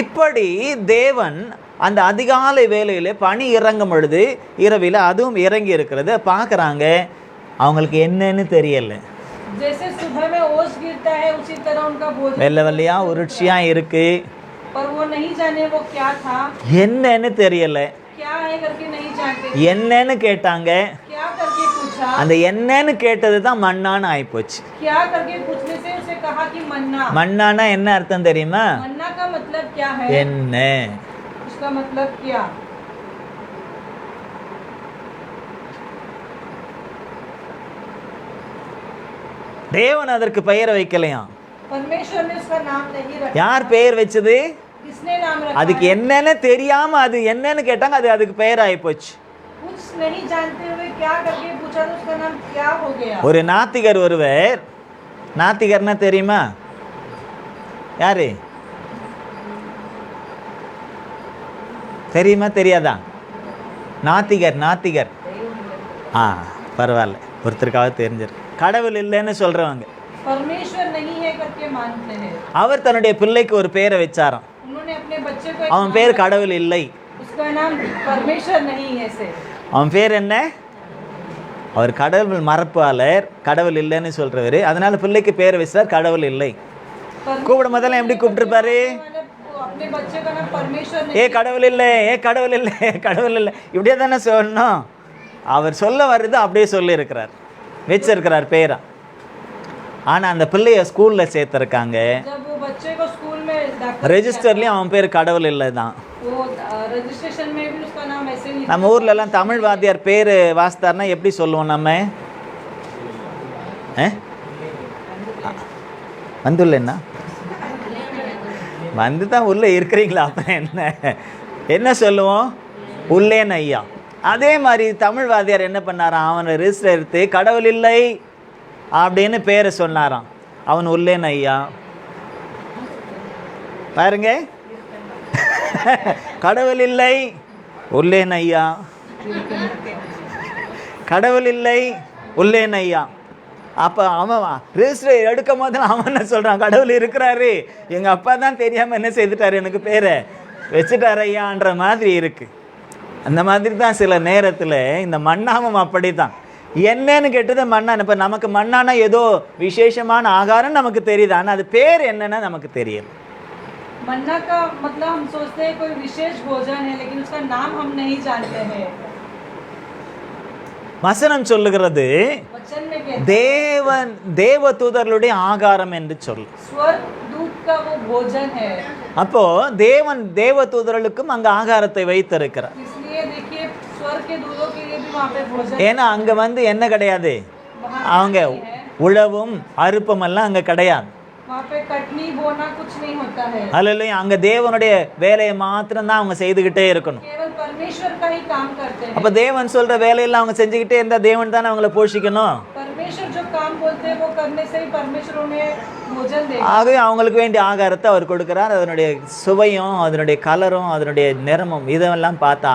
இப்படி தேவன் அந்த அதிகாலை வேளையிலே பனி இறங்கும் பொழுது இரவில் அதுவும் இறங்கி இருக்கிறது பார்க்குறாங்க. அவங்களுக்கு என்னன்னு தெரியல. जैसे सुबह में ओस गिरता है उसी तरह उनका भोजन வெள்ளை வெள்ளையா உருட்சியா இருக்கு. पर वो नहीं जाने वो क्या था, என்னன்னு தெரியல. क्या है करके नहीं जानते. என்னன்னு கேட்டாங்க. क्या करके पूछा, அந்த என்னன்னு கேட்டது தான் மன்னான்னு ஆயிப்போச்சு. क्या करके पूछने से उसे कहा कि मन्ना. மன்னானா என்ன அர்த்தம் தெரியுமா? मन्ना का मतलब क्या है, என்ன. उसका मतलब क्या. தேவன் அதற்கு பெயரை வைக்கலையாம். परमेश्वर ने उसका नाम नहीं रखा. யார் பெயர் வச்சது? किसने नाम रखा. அதுக்கு என்னன்னு தெரியாம அது என்னன்னு கேட்டாங்க, அதுக்கு பெயர் ஆயிப்போச்சு. कुछ नहीं जानते हुए क्या करके पूछा तो उसका नाम क्या हो गया. ஒரு நாத்திகர் ஒருவர், நாத்திகர்னா தெரியுமா யாரு? தெரியுமா தெரியாதா? நாத்திகர் நாத்திகர் பரவாயில்ல, ஒருத்தருக்காவது தெரிஞ்சிருக்கு. கடவுள் இல்லைன்னு சொல்றவங்க. परमेश्वर नहीं है करके मानते हैं. அவர் தன்னுடைய பிள்ளைக்கு ஒரு பேரை வச்சாராம். उन्होंने अपने बच्चे को அவன் பேர் கடவுள் இல்லை. उसका नाम परमेश्वर नहीं है से. அவன் பேர் என்ன? அவர் கடவுள் மறப்பாளர், கடவுள் இல்லைன்னு சொல்றவர். அதனால பிள்ளைக்கு பேர் வச்சார் கடவுள் இல்லை. கூப்பிடும் போதெல்லாம் எப்படி கூப்பிட்டுருப்பாரு? अपने बच्चे का नाम परमेश्वर ஏ கடவுள் இல்லை, ஏ கடவுள் இல்லை, கடவுள் இல்லை, இப்படியே தானே சொல்லணும். அவர் சொல்ல வர்றது அப்படியே சொல்லி இருக்கிறார், வச்சிருக்கிறார் பேரா. ஆனால் அந்த பிள்ளைய ஸ்கூலில் சேர்த்துருக்காங்க. ரெஜிஸ்டர்லேயும் அவன் பேர் கடவுள் இல்லை தான். நம்ம ஊர்லலாம் தமிழ் வாத்தியார் பேர் வாசித்தார்னா எப்படி சொல்லுவோம் நம்ம? வந்துள்ளேன்னா வந்து தான் உள்ளே இருக்கிறீங்களா, அப்புறம் என்ன சொல்லுவோம்? உள்ளேன்னு ஐயா. அதே மாதிரி தமிழ் வாத்தியார் என்ன பண்ணாராம், அவனை ரெஜிஸ்டர் எடுத்து கடவுள் இல்லை அப்படின்னு பேரை சொன்னாராம். அவன் உள்ளேன் ஐயா. பாருங்க, கடவுள் இல்லை உள்ளேன் ஐயா, கடவுள் இல்லை உள்ளேன் ஐயா. அப்போ அவன் ரெஜிஸ்டர் எடுக்கும் போது அவன் என்ன சொல்கிறான், கடவுள் இருக்கிறாரு, எங்கள் அப்பா தான் தெரியாமல் என்ன செய்துட்டாரு, எனக்கு பேரை வச்சுட்டார் ஐயான்ற மாதிரி இருக்குது. அந்த மாதிரி தான் சில நேரத்தில் இந்த மண்ணாவும் அப்படி தான். என்னன்னு கேட்டது மண்ணான். இப்போ நமக்கு மண்ணானா ஏதோ விசேஷமான ஆகாரம் நமக்கு தெரியுது, ஆனால் அது பேர் என்னன்னா நமக்கு தெரியல. मन्ना का मतलब हम सोचते हैं कोई विशेष भोजन है, लेकिन उसका नाम हम नहीं जानते हैं. வசனம் சொல்லுகிறது वचन में कहते தேவன் தேவதூதர்களுடைய ஆகாரம் என்று சொல்லு. स्वर्गदूत का वो भोजन है. அப்போ தேவன் தேவதூதர்களுக்கும் அங்க ஆகாரத்தை வைத்திருக்கிறார். इसलिए देखिए स्वर्ग के दूतों के लिए भी वहाँ पे भोजन. ஏன்னா அங்க என்ன கிடையாது, அவங்க உழவும் அறுப்பும் எல்லாம் அங்க கிடையாது. वहाँ पे कटनी बोना कुछ नहीं होता है. அல்லேலூயா. அங்க தேவனுடைய வேலையை மாத்திரம் தான் அவங்க செய்துகிட்டே இருக்கணும். केवल परमेश्वर का ही काम करते हैं. அப்ப தேவன் சொல்ற வேலையெல்லாம் அவங்க செஞ்சுக்கிட்டே இருந்தா தேவன் தானே அவங்கள போஷிக்கணும். परमेश्वर जो काम बोलते हैं वो करने से ही परमेश्वर उन्हें भोजन देगा. ஆகவே அவங்களுக்கு வேண்டிய ஆகாரத்தை அவர் கொடுக்கிறார். அதனுடைய சுவையும் அதனுடைய கலரும் அதனுடைய நிறமும் இதெல்லாம் பார்த்தா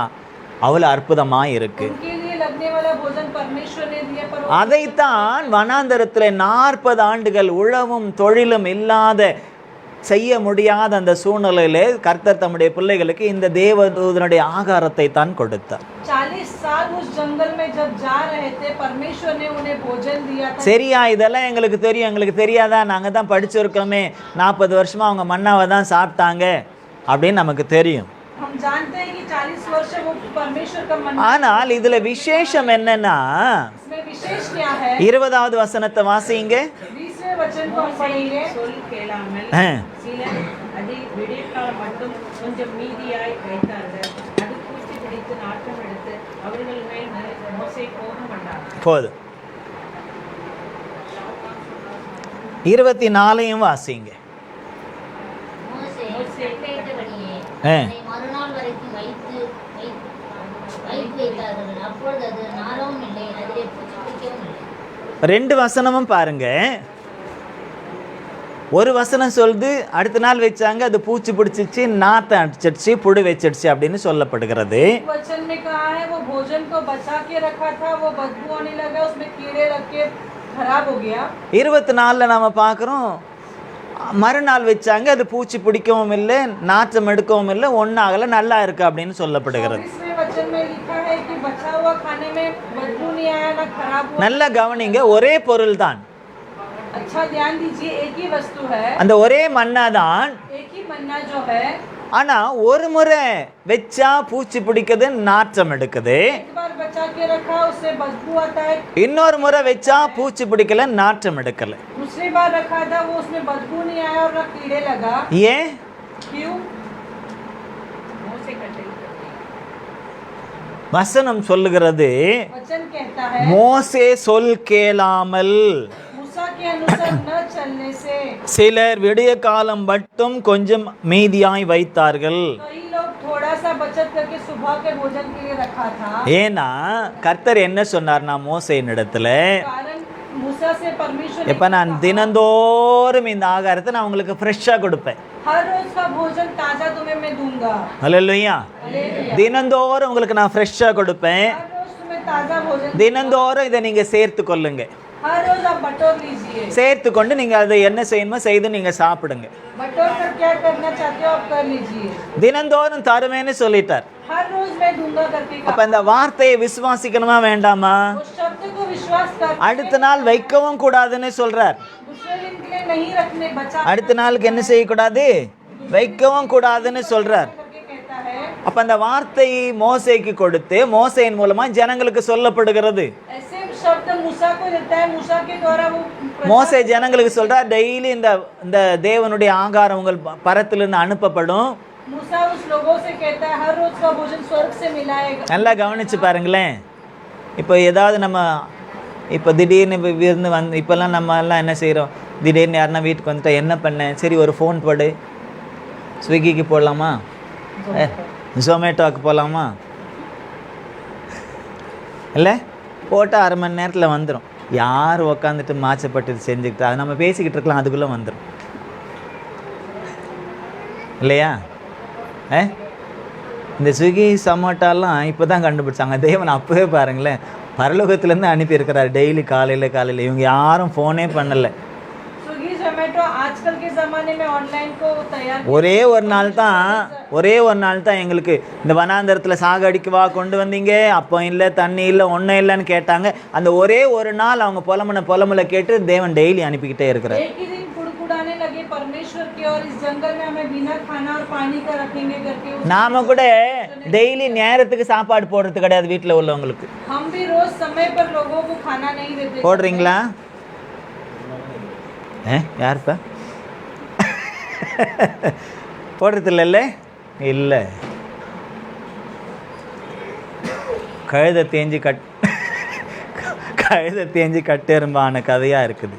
அவ்வளவு அற்புதமா இருக்கு. அதைத்தான் வனாந்தரத்தில் 40 ஆண்டுகள் உழவும் தொழிலும் இல்லாத செய்ய முடியாத அந்த சூழ்நிலையிலே கர்த்தர் தம்முடைய பிள்ளைகளுக்கு இந்த தேவதூதனுடைய ஆகாரத்தை தான் கொடுத்தார். 40 साल उस जंगल में जब जा रहे थे, परमेश्वर ने उन्हें भोजन दिया था. சரியா, இதெல்லாம் எங்களுக்கு தெரியும், எங்களுக்கு தெரியாதா, நாங்க தான் படிச்சிருக்கோமே, 40 வருஷமா அவங்க மன்னாவை தான் சாப்பிட்டாங்க அப்படின்னு நமக்கு தெரியும். हम जानते हैं कि 40 वर्ष वो परमेश्वर का मन्ना. ஆனால் இதுல விசேஷம் என்னன்னா, इसमें विशेष क्या है? 20வது வசனத்தை வாசிங்க. 20वें वचन को हम पढ़ेंगे. சொல் கேளாமல் சிலர் அதை விடியற்காலம் மட்டும் கொஞ்சம் மீதியாய் வைத்தார்கள். அது பூச்சி பிடித்து நாட்டம் எடுத்து அவர்கள் மேல் மோசே கோபம் கொண்டார். போதும். 24 வாசிங்க. மோசே கட்டளையிட்டபடியே அதை மறுநாள் வரைக்கும் வைத்தார்கள். அப்பொழுது அது நாளவும் இல்லை, அதிலே பூச்சி பிடிக்கவும் இல்லை. 2 வசனமும் பாருங்க. ஒரு வசனம் சொல்லுது அடுத்த நாள் வச்சாங்க, அது பூச்சி பிடிச்சிச்சு, நாத்தம் அடிச்சிடுச்சு, புழு வச்சிடுச்சு அப்படின்னு சொல்லப்படுகிறது. वचन में कहा है वो भोजन को बचा के रखा था, वो बदबू आने लगा, उसमें कीड़े रख के खराब हो गया. 24 நாம பார்க்குறோம், மறுநாள் வச்சாங்க, அது பூச்சி பிடிக்கவும் இல்லை, நாற்றம் எடுக்கவும் இல்லை, ஒன்றாகல, நல்லா இருக்கு அப்படின்னு சொல்லப்படுகிறது. 24वें वचन में लिखा है कि बचा हुआ खाने में बदबू नहीं आया, ना खराब हुआ. நல்லா கவனிங்க, ஒரே பொருள் தான், अच्छा ध्यान दीजिए, एक ही वस्तु है, அந்த ஒரே மன்னா தான். एक ही मन्ना जो है. ஆனா ஒரு முறை வச்சா பூச்சி பிடிக்குது, நாற்றம் எடுக்குது. एक बार बचा के रखा, उससे बदबू आता है. இன்னொரு முறை வச்சா பூச்சி பிடிக்கல, நாற்றம் எடுக்கல. दूसरी बार रखा था, वो उसमें बदबू नहीं आया और ना कीड़े लगा. ஏன்? क्यों? மோசே கட்டளையிட்டபடி வசனம் சொல்லுகிறது, वचन कहता है மோசே சொல் கேளாமல் मूसा के अनुसार न चलने से சிலர் விடிய காலம் மட்டும் கொஞ்சம் மீதியாய் வைத்தார்கள். कई लोग थोड़ा सा बचत करके सुबह के भोजन के लिए रखा था. ஏன்னா கர்த்தர் என்ன சொன்னார்னா மோசேயின் இடத்துல, कारण मूसा से परमेश्वर ने எப்ப நான் தினந்தோறும் இந்த ஆகாரத்தை நான் உங்களுக்கு ஃப்ரெஷ்ஷாக கொடுப்பேன். हर रोज का भोजन ताजा तुम्हें मैं दूंगा. அல்லேலூயா. हालेलुया. தினந்தோறும் உங்களுக்கு நான் ஃப்ரெஷ்ஷாக கொடுப்பேன். हर रोज तुम्हें ताजा भोजन. தினந்தோறும் இதை நீங்க சேர்த்து கொள்ளுங்க. हर रोज आप बटोर लीजिए. சேர்த்து கொண்டு நீங்க அதை என்ன செய்யணுமோ செய்து நீங்க சாப்பிடுங்க. बटोर कर क्या करना चाहते हो आप कर लीजिए. தினந்தோறும் தருவேன்னு சொல்லிட்டார். हर रोज मैं दूंगा करके அப்ப இந்த வார்த்தையை விசுவாசிக்கணுமா வேண்டாமா? उस शब्द को विश्वास कर அடுத்த நாள் வைக்கவும் கூடாதுன்னு சொல்றார். दूसरे दिन के लिए नहीं रखने, बचा அடுத்த நாளுக்கு என்ன செய்யக்கூடாது? வைக்கவும் கூடாதுன்னு சொல்றார். करके कहता है. அப்ப அந்த வார்த்தை மோசேக்கு கொடுத்து மோசேயின் மூலமா ஜனங்களுக்கு சொல்லப்படுகிறது. ऐसे शब्द मूसा को देता है, मूसा के द्वारा वो மோசே ஜனங்களுக்கு சொல்றார், டெய்லி இந்த தேவனுடைய ஆகாரம் உங்கள் பரத்திலிருந்து அனுப்பப்படும். मूसा उस लोगों से कहता है हर रोज का भोजन स्वर्ग से मिलाएगा. நல்லா கவனிச்சு பாருங்களேன். இப்போ ஏதாவது நம்ம இப்போ திடீர்னு விருந்து இப்போல்லாம் நம்ம எல்லாம் என்ன செய்கிறோம், திடீர்னு யாருன்னா வீட்டுக்கு வந்துட்டா என்ன பண்ணேன், சரி ஒரு ஃபோன் போடு, ஸ்விக்கிக்கு போடலாமா, ஜொமேட்டோவுக்கு போகலாமா, இல்லை போட்டால் அரை மணி நேரத்தில் வந்துடும். யார் உக்காந்துட்டு மாச்சப்பட்டு செஞ்சுக்கிட்டு அது நம்ம பேசிக்கிட்டு இருக்கலாம், அதுக்குள்ளே வந்துடும் இல்லையா? இந்த ஸ்விக்கி சமோட்டாலாம் இப்போ தான் கண்டுபிடிச்சாங்க. தேவன் அப்போவே பாருங்களேன், பரலோகத்துலேருந்து அனுப்பியிருக்கிறார். டெய்லி காலையில் இவங்க யாரும் ஃபோனே பண்ணலை. स्विगी जोमेटो आजकल के ज़माने में ऑनलाइन को तैयार. ஒரே ஒரு நாள் தான் எங்களுக்கு இந்த வனாந்தரத்தில் சாகடிக்கவா கொண்டு வந்தீங்க, அப்போ இல்லை, தண்ணி இல்லை, ஒன்றும் இல்லைன்னு கேட்டாங்க. அந்த ஒரே ஒரு நாள் அவங்க புலம்பல கேட்டு தேவன் டெய்லி அனுப்பிக்கிட்டே இருக்கிறார். एक ही दिन कुड़कुड़ाने लगे परमेश्वर की और इस जंगल में हमें बिना खाना और पानी का रखेंगे करके நாம கூட டெய்லி நேரத்துக்கு சாப்பாடு போடுறது கிடையாது வீட்டில் உள்ளவங்களுக்கு. हम भी रोज समय पर लोगों को खाना नहीं देते. போடுறீங்களா? யாருப்பா போடுறது இல்லைல்ல? இல்லை. கழுதை தேஞ்சி கட்டெரும்பான கதையாக இருக்குது.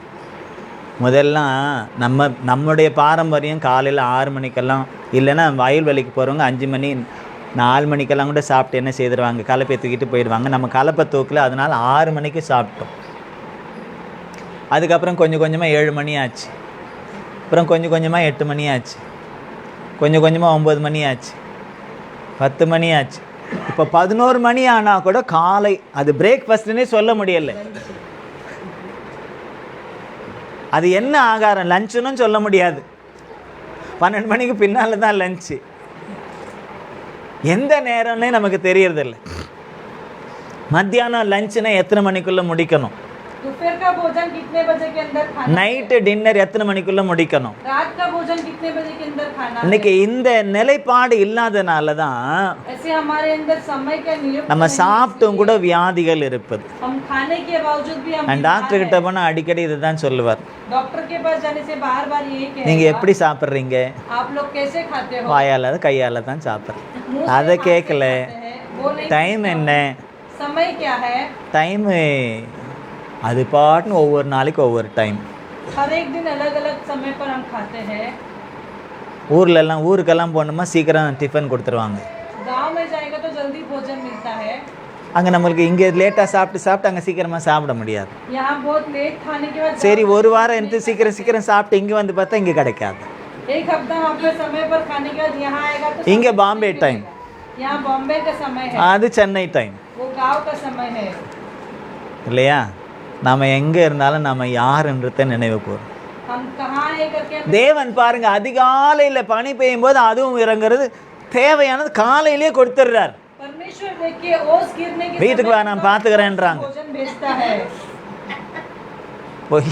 முதல்லாம் நம்முடைய பாரம்பரியம் காலையில் 6 மணிக்கெல்லாம், இல்லைன்னா வயல்வெளிக்கு போகிறவங்க 5 மணி 4 மணிக்கெல்லாம் கூட சாப்பிட்டு என்ன செய்திருவாங்க, கலப்பை தூக்கிட்டு போயிடுவாங்க. நம்ம கலப்பை தூக்கல, அதனால் 6 மணிக்கு சாப்பிட்டோம். அதுக்கப்புறம் கொஞ்சம் கொஞ்சமாக 7 மணி ஆச்சு, அப்புறம் கொஞ்சம் கொஞ்சமாக 8 மணி ஆச்சு, கொஞ்சம் கொஞ்சமாக 9 மணி ஆச்சு, 10 மணி ஆச்சு. இப்போ 11 மணி ஆனால் கூட காலை அது பிரேக்ஃபாஸ்ட்னே சொல்ல முடியலை. அது என்ன ஆகாரம், லஞ்சுன்னு சொல்ல முடியாது. 12 மணிக்கு பின்னால் தான் லஞ்சு. எந்த நேரம்னே நமக்கு தெரியறதில்ல. மத்தியானம் லஞ்சுனா எத்தனை மணிக்குள்ளே முடிக்கணும், दोपहर का भोजन कितने बजे के अंदर खाना, நைட்டு டின்னர் எத்தனை மணிக்குள்ளே முடிக்கணும். रात का भोजन कितने बजे के अंदर खाना. இன்னைக்கு இந்த நிலைப்பாடு இல்லாதனால தான் ऐसे हमारे अंदर समय का नियुक्त நம்ம சாப்பிட்டும் கூட வியாதிகள் இருப்பது. हम खाने के बावजूद भी हम டாக்டர் கிட்ட போனால் அடிக்கடி இதை தான் சொல்லுவார், डॉक्टर के पास जाने से बार बार यही நீங்கள் कहेगा, எப்படி சாப்பிட்றீங்க, आप लोग कैसे खाते हो, வாயால் கையால் தான் சாப்பிட்றேன். मुंह से அதை हाथ से கேட்கல. खाते हैं, वो नहीं டைம் என்ன, समय क्या है. டைமு அது பாட்டுன்னு ஒவ்வொரு நாளைக்கு ஒவ்வொரு டைம். हर एक दिन अलग अलग समय पर हम खाते हैं. ஊருக்கெல்லாம் போனோமா சீக்கிரம் டிஃபன் கொடுத்துருவாங்க. गांव में जाएगा तो जल्दी भोजन मिलता है. அங்கே நம்மளுக்கு இங்கே லேட்டாக சாப்பிட்டு அங்கே சீக்கிரமாக சாப்பிட முடியாது. यहाँ बहुत लेट खाने के बाद சரி ஒரு வாரம் எடுத்து சீக்கிரம் சாப்பிட்டு இங்கே வந்து பார்த்தா இங்கே கிடைக்காது. एक हफ्ता हम अपने समय पर खाने के बाद यहाँ आएगा तो இங்கே பாம்பே டைம், यहाँ बॉम्बे का समय है, அது சென்னை டைம் वो गांव का समय है. இல்லையா? நாம் எங்கே இருந்தாலும் நாம் யாருன்றத நினைவு கூறும். हम कहाँ है करके தேவன் பாருங்க, அதிகாலையில் பனி பெய்யும் போது அதுவும் இறங்குறது, தேவையானது காலையிலேயே கொடுத்துட்றார். परमेश्वर देखिए ओस गिरने के வீட்டுக்கு வா நான் பார்த்துக்கிறேன்றாங்க. भोजन भेजता है. போய்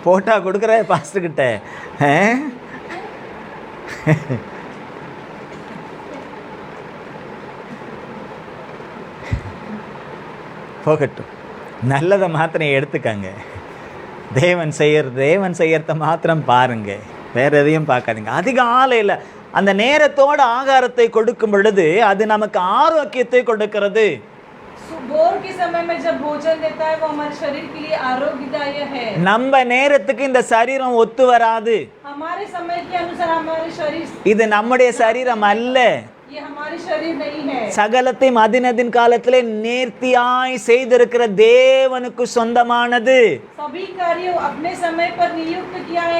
போட்டா கொடுக்குற பாஸ்டர்கிட்ட. போகட்டும், நல்லதை மாத்திரம் எடுத்துக்கங்க. தேவன் செய்யறத மாத்திரம் பாருங்க, வேற எதையும் பார்க்காதீங்க. அதிகாலையில் அந்த நேரத்தோட ஆகாரத்தை கொடுக்கும் பொழுது அது நமக்கு ஆரோக்கியத்தை கொடுக்கிறது. भोर के समय में जब भोजन देता है वो हमारे शरीर के लिए आरोग्यदायक है. நம்ம நேரத்துக்கு இந்த சரீரம் ஒத்து வராது. हमारे समय के अनुसार हमारे शरीर, இது நம்முடைய சரீரம் அல்ல. ये हमारी शरीर नहीं है. சகலத்தையும் அதினதின் காலத்திலே நேர்த்தியாய் செய்திருக்கிற தேவனுக்கு சொந்தமானது. सभी कार्यों अपने समय पर नियुक्त किया है.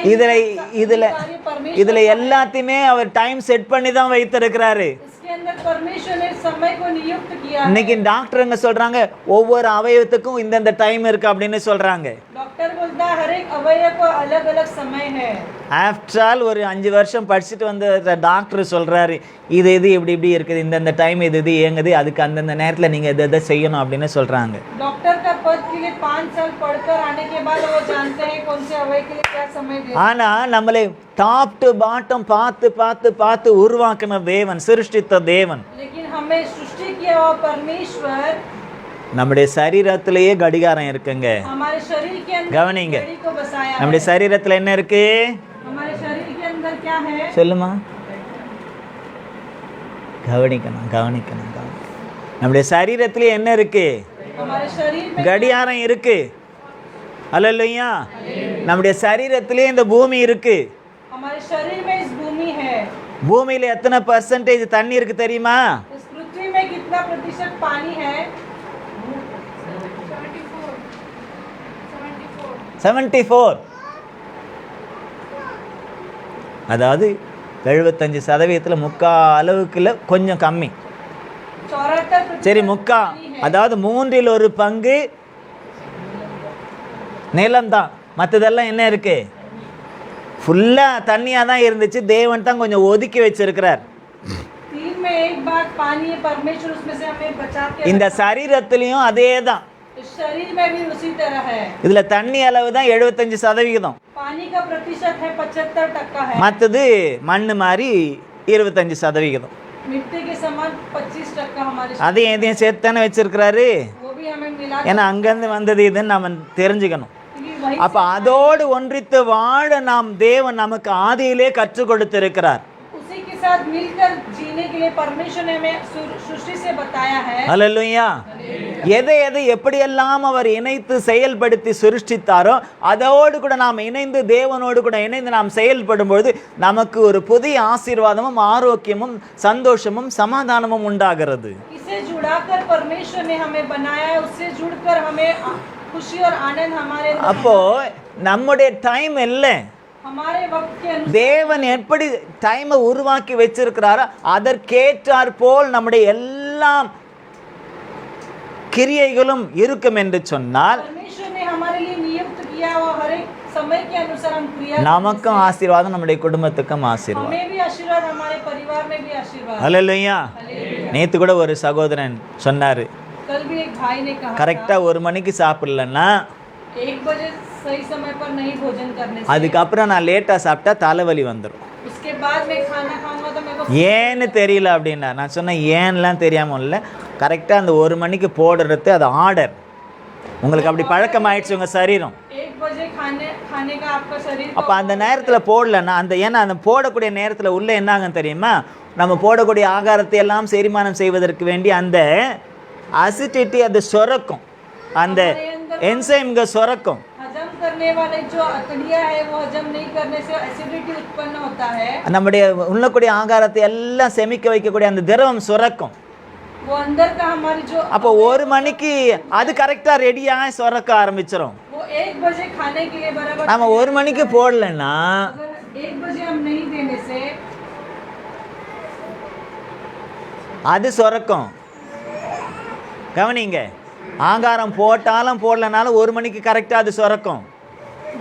இதுல எல்லாத்தையுமே அவர் டைம் செட் பண்ணி தான் வைத்திருக்கிறாரு. इसके अंदर परमेश्वर ने समय को नियुक्त किया है. இன்னைக்கு டாக்டருங்க சொல்றாங்க ஒவ்வொரு அவயவத்துக்கும் இந்த டைம் இருக்கு அப்படின்னு சொல்றாங்க. डॉक्टर बोलता है हर एक अवयव को अलग अलग समय है. ஆஃப்டர் ஆல் ஒரு 5 வருஷம் படிச்சுட்டு வந்த டாக்டர் சொல்றாரு, இது இப்படி இருக்குது, இந்த டைம் இது இயங்குது, அதுக்கு அந்தந்த நேரத்தில் நீங்கள் இதை செய்யணும் அப்படின்னு சொல்றாங்க. डॉक्टर का पद के लिए 5 साल पढ़कर आने के बाद वो जानते हैं कौन से अवयव के लिए क्या समय देना. ஆனா நம்மளை டாப் டு பாட்டம் பார்த்து உருவாக்கின தேவன், சிருஷ்டித்த தேவன். लेकिन हमें सृष्टि किया हुआ परमेश्वर, நம்முடைய சரீரத்திலேயே கடிகாரம் இருக்குங்க. हमारे शरीर के अंदर கவனிங்க, घड़ी को बसाया है. நம்முடைய சரீரத்தில் என்ன இருக்கு हमारे शरीर के अंदर क्या है? சொல்லுமா? கவனிக்கணும். நம்முடைய சரீரத்திலே என்ன இருக்கு? हमारे शरीर में கடிகாரம் இருக்கு. அல்லேலூயா. நம்முடைய சரீரத்திலே இந்த பூமி இருக்கு. हमारे शरीर में इस भूमि है. பூமியில எத்தனை % தண்ணி இருக்கு தெரியுமா? इस पृथ्वी में कितना प्रतिशत पानी है? 74. அதாவது 75% முக்கா அளவுக்குள்ள கொஞ்சம் கம்மி. 74% சரி, முக்கா, அதாவது 1/3 பங்கு நிலம்தான். மற்றதெல்லாம் என்ன இருக்கு? ஃபுல்லாக தண்ணியாக தான் இருந்துச்சு. தேவன் தான் கொஞ்சம் ஒதுக்கி வச்சிருக்கிறார். 3 में 1 भाग पानी है. परमेश्वर उसमें से हमें बचा के இந்த சரீரத்திலையும் அதே தான். इस शरीर में भी उसी तरह है. இதுல தண்ணி அளவு தான் 75%. पानी का प्रतिशत है 75% है. மற்றது மண்ணு மாதிரி 25%. मिट्टी के समान 25% हमारे அதையும் எதையும் சேர்த்து தானே வச்சிருக்கிறாரு. वो भी हमें मिला. ஏன்னா அங்கேருந்து வந்தது இதுன்னு நம்ம தெரிஞ்சுக்கணும். वही அப்ப அதோடு ஒன்றித்து வாழ நாம் தேவன் நமக்கு ஆதியிலே கற்றுக் கொடுத்திருக்கிறார். उसी के साथ मिलकर जीने के लिए परमेश्वर ने हमें सृष्टि से बताया है. அல்லேலூயா. எதை எப்படியெல்லாம் அவர் இணைத்து செயல்படுத்தி சிருஷ்டித்தாரோ அதோடு கூட நாம் இணைந்து தேவனோடு கூட இணைந்து நாம் செயல்படும்போது நமக்கு ஒரு புதிய ஆசீர்வாதமும் ஆரோக்கியமும் சந்தோஷமும் சமாதானமும் உண்டாகிறது. इसे जुड़ाकर परमेश्वर ने हमें बनाया है. उससे जुड़कर हमें खुशी और आनंद हमारे अंदर. அப்போ நம்முடைய டைம் இல்லை, हमारे वक्त के अनुसार தேவன் எப்படி டைமை உருவாக்கி வச்சிருக்கிறாரோ அதற்கேற்றார் போல் நம்முடைய எல்லாம் கிரியைகளும் இருக்கும் என்று சொன்னால் परमेश्वर ने हमारे लिए नियुक्त किया हुआ हर एक समय के अनुसार हम क्रिया நமக்கும் ஆசீர்வாதம், நம்முடைய குடும்பத்துக்கும் ஆசீர்வாதம். हमें भी आशीर्वाद, हमारे परिवार में भी आशीर्वाद. ஹல்லேலூயா. நேத்து கூட ஒரு சகோதரன் சொன்னாரு, कल भी एक भाई ने कहा கரெக்டா 1 மணிக்கு சாப்பிடலன்னா 1 बजे सही समय पर नहीं भोजन करने से, அதுக்கப்புறம் நான் லேட்டா சாப்பிட்டா தலைவலி வந்துடும். उसके बाद मैं खाना खाऊंगा तो मेरे को ஏன்னு தெரியல அப்படின்னா, நான் சொன்னேன் ஏன்லாம் தெரியாமல் இல்லை, கரெக்டாக அந்த 1 மணிக்கு போடுறது அது ஆர்டர். உங்களுக்கு அப்படி பழக்கமாயிடுச்சு உங்கள் சரீரம். 1 बजे खाने का आपका शरीर அப்போ அந்த நேரத்தில் போடலன்னா ஏன்னா அந்த போடக்கூடிய நேரத்தில் உள்ள என்ன ஆகும் தெரியுமா, நம்ம போடக்கூடிய ஆகாரத்தை எல்லாம் செரிமானம் செய்வதற்கு வேண்டி அந்த அசிடிட்டி அது சுரக்கும், அந்த என்சைம்க சுரக்கும். हजम करने वाले जो अकड़िया है वो हजम नहीं करने से एसिडिटी उत्पन्न होता है. நம்முடைய உள்ளக்கூடிய ஆகாரத்தை எல்லாம் செமிக்க வைக்கக்கூடிய அந்த திரவம் சுரக்கும். वो अंदर का हमारी जो அப்போ 1 மணிக்கு அது கரெக்டாக ரெடியாக சுரக்க ஆரம்பிச்சிடும். वो 1 बजे खाने के लिए बराबर. நம்ம 1 மணிக்கு போடலன்னா अगर 1 बजे हम नहीं देने से அது சுரக்கும். கவனிங்க, ஆகாரம் போட்டாலும் போடலனாலும் 1 மணிக்கு கரெக்டாக அது சுரக்கும்.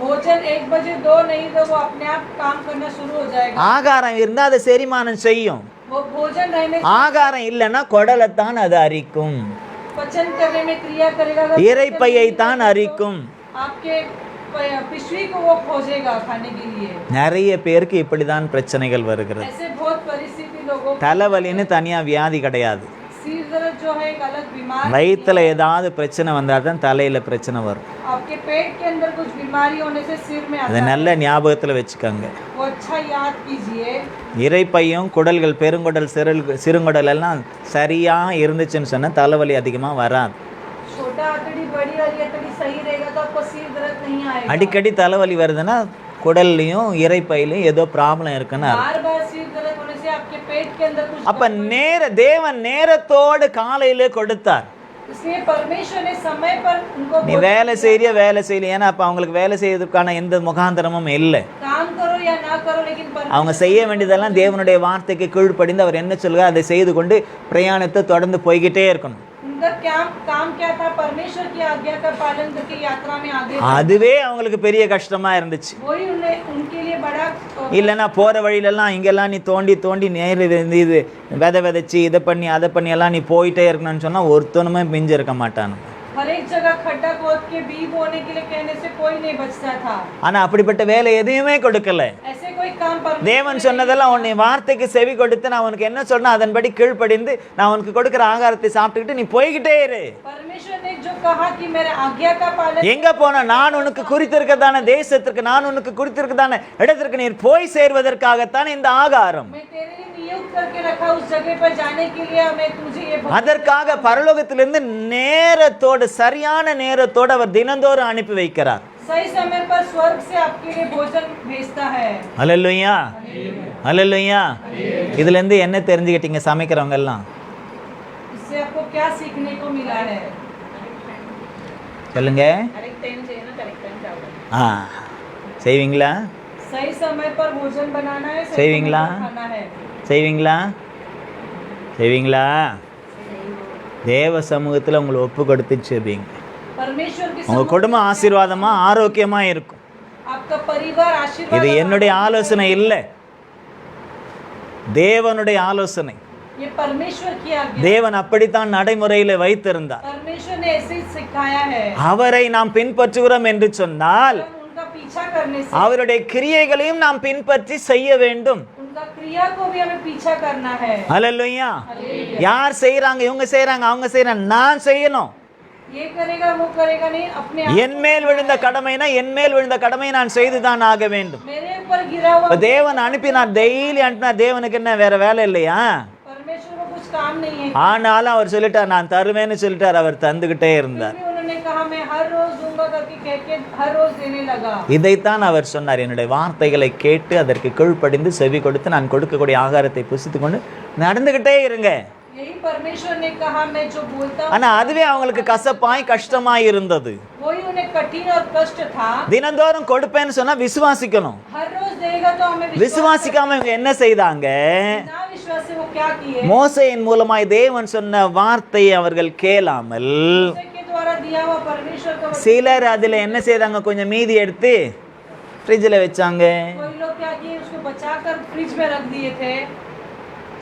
भोजन 1 बजे दो नहीं तो वो अपने आप काम करना शुरू हो जाएगा. ஆகாரம் இருந்தால் அதை செரிமானம் செய்யும். वो भोजन रहने ஆகாரம் இல்லைன்னா குடலைத்தான் அது அரிக்கும், पचन करने में क्रिया करेगा. இரைப்பையை தான் அரிக்கும். आपके पिशवी को वो खोजेगा खाने के लिए. நிறைய பேருக்கு இப்படிதான் பிரச்சனைகள் வருகிறது. ऐसे बहुत परिस्थिति लोगों को. தலைவலின்னு தனியாக வியாதி கிடையாது. सिर दर्द जो है एक अलग बीमार. வயிற்றுல ஏதாவது பிரச்சனை வந்தால் தான் தலையில் பிரச்சனை வரும். आपके पेट के अंदर कुछ बीमारी होने से सिर में आता அதை है. நல்ல ஞாபகத்தில் வச்சுக்கோங்க. वो अच्छा याद कीजिए. இரைப்பையும் குடல்கள், பெருங்குடல், சிறுங்குடல் எல்லாம் சரியாக இருந்துச்சுன்னு சொன்னால் தலைவலி அதிகமாக வராது. छोटा आतड़ी बड़ी वाली आतड़ी सही रहेगा तो आपको सिर दर्द नहीं आएगा. அடிக்கடி தலைவலி வருதுன்னா குடல்லையும் இரைப்பையிலையும் ஏதோ ப்ராப்ளம் இருக்குன்னு அர்த்தம். बार बार सिर दर्द होने से आपके पेट के अंदर कुछ. அப்ப தேவன் நேரத்தோடு காலையிலே கொடுத்தார். इसलिए परमेश्वर ने समय पर उनको நீ வேலை செய்யல, ஏன்னா அப்ப அவங்களுக்கு வேலை செய்யறதுக்கான எந்த முகாந்திரமும் இல்லை. काम करो या ना करो लेकिन அவங்க செய்ய வேண்டியதெல்லாம் தேவனுடைய வார்த்தைக்கு கீழ்ப்படிந்து அவர் என்ன சொல்லுவார் அதை செய்து கொண்டு பிரயாணத்தை தொடர்ந்து போய்கிட்டே இருக்கணும். उनका काम क्या था, परमेश्वर की आज्ञा का पालन करके यात्रा में आगे. அதுவே அவங்களுக்கு பெரிய கஷ்டமா இருந்துச்சு. वही उनके लिए बड़ा. இல்லைன்னா போற வழியிலெல்லாம் இங்கெல்லாம் நீ தோண்டி நேர் இது விதைச்சு இதை பண்ணி அதை பண்ணி எல்லாம் நீ போயிட்டே இருக்கணும்னு சொன்னா ஒருத்தனுமே மிஞ்சி இருக்க மாட்டானு. हर एक जगह खड्डा खोद के बीज बोने के लिए कहने से कोई नहीं बचता था. ஆனா அப்படிப்பட்ட வேலை எதையுமே கொடுக்கல. ऐसे कोई काम தேவன் சொன்னதெல்லாம் உன்னை வார்த்தைக்கு செவி கொடுத்து நான் உனக்கு என்ன சொன்னா அதன்படி கீழ்ப்படிந்து நான் உனக்கு கொடுக்கிற ஆகாரத்தை சாப்பிட்டுக்கிட்டு நீ போய்கிட்டே இரு. परमेश्वर ने जो कहा कि मेरे आज्ञा का पालन. எங்க போனா நான் உனக்கு குறித்திருக்கதான தேசத்திற்கு, நான் உனக்கு குறித்திருக்கதான இடத்திற்கு நீர் போய் சேர்வதற்காகத்தான் இந்த ஆகாரம். मैं तेरे लिए नियुक्त करके रखा उस जगह पर जाने के लिए. मैं तुझे ये அதற்காக பரலோகத்திலிருந்து நேரத்தோடு, சரியான நேரத்தோடு அவர் தினந்தோறும் அனுப்பி வைக்கிறார். सही समय पर स्वर्ग से आपके लिए भोजन भेजता है. ஹல்லேலூயா, ஹல்லேலூயா. இதுல இருந்து என்ன தெரிஞ்சுக்கிட்டீங்க சமைக்கிறவங்க எல்லாம்? इससे आपको क्या सीखने को मिला है? சொல்லுங்க. கரெக்ட் டைம் செய்யணும், கரெக்ட் டைம் சாப்பிடணும். செய்வீங்களா? सही समय पर भोजन बनाना है, सही செய்வீங்களா? समय पर खाना है. செய்வீங்களா? தேவ சமூகத்தில் உங்களை ஒப்பு கொடுத்து செபிங்க. परमेश्वर की உங்க குடும்பம் ஆசீர்வாதமா ஆரோக்கியமா இருக்கும். आपका परिवार आशीर्वाद. இது என்னுடைய ஆலோசனை இல்லை, தேவனுடைய ஆலோசனை. ये परमेश्वर की आज्ञा. தேவன் அப்படித்தான் நடைமுறையில வைத்திருந்தார். परमेश्वर ने ऐसे ही सिखाया है. அவரை நாம் பின்பற்றுகிறோம் என்று சொன்னால் उनका पीछा करने से அவருடைய கிரியைகளையும் நாம் பின்பற்றி செய்ய வேண்டும். उनका क्रिया को भी हमें पीछा करना है. ஹல்லேலூயா. யார் செய்யறாங்க, இவங்க செய்யறாங்க, அவங்க செய்யறாங்க, நான் செய்யணும். ये करेगा वो करेगा नहीं, अपने என் மேல் விழுந்த கடமைனா என் மேல் விழுந்த கடமை நான் செய்துதான் ஆக வேண்டும். मेरे ऊपर गिरा हुआ. தேவன் அனுப்பினார், டெய்லி அனுப்பினார். தேவனுக்கு என்ன வேற வேலை இல்லையா? परमेश्वर को कुछ काम नहीं है. ஆனாலும் அவர் சொல்லிட்டார், நான் தருவேன்னு சொல்லிட்டார். அவர் தந்துகிட்டே இருந்தார். फिर भी उन्होंने कहा मैं हर रोज दूंगा करके कह के हर रोज देने लगा. இதைத்தான் அவர் சொன்னார், என்னுடைய வார்த்தைகளை கேட்டு அதற்கு கீழ்ப்படிந்து செவி கொடுத்து நான் கொடுக்கக்கூடிய ஆகாரத்தை புசித்து கொண்டு நடந்துகிட்டே இருங்க. यही परमेश्वर ने कहा मैं जो बोलता हूं. ஆனா அதுவே அவங்களுக்கு கசப்பாய் கஷ்டமாய் இருந்தது. वही उन्हें कठिन और कष्ट था. தினந்தோறும் கொடுப்பேன்னு சொன்னா விசுவாசிக்கணும். हर रोज देगा तो हमें விசுவாசிக்காம இவங்க என்ன செய்தாங்க? ना विश्वास से वो क्या किए? மோசேயின் மூலமாய் தேவன் சொன்ன வார்த்தையை அவர்கள் கேளாமல் के द्वारा दिया हुआ परमेश्वर का சிலர் அதுல என்ன செய்தாங்க, கொஞ்சம் மீதி எடுத்து ஃப்ரிட்ஜில் வச்சாங்க. कोई लोग क्या किए, उसको बचाकर फ्रिज में रख दिए थे.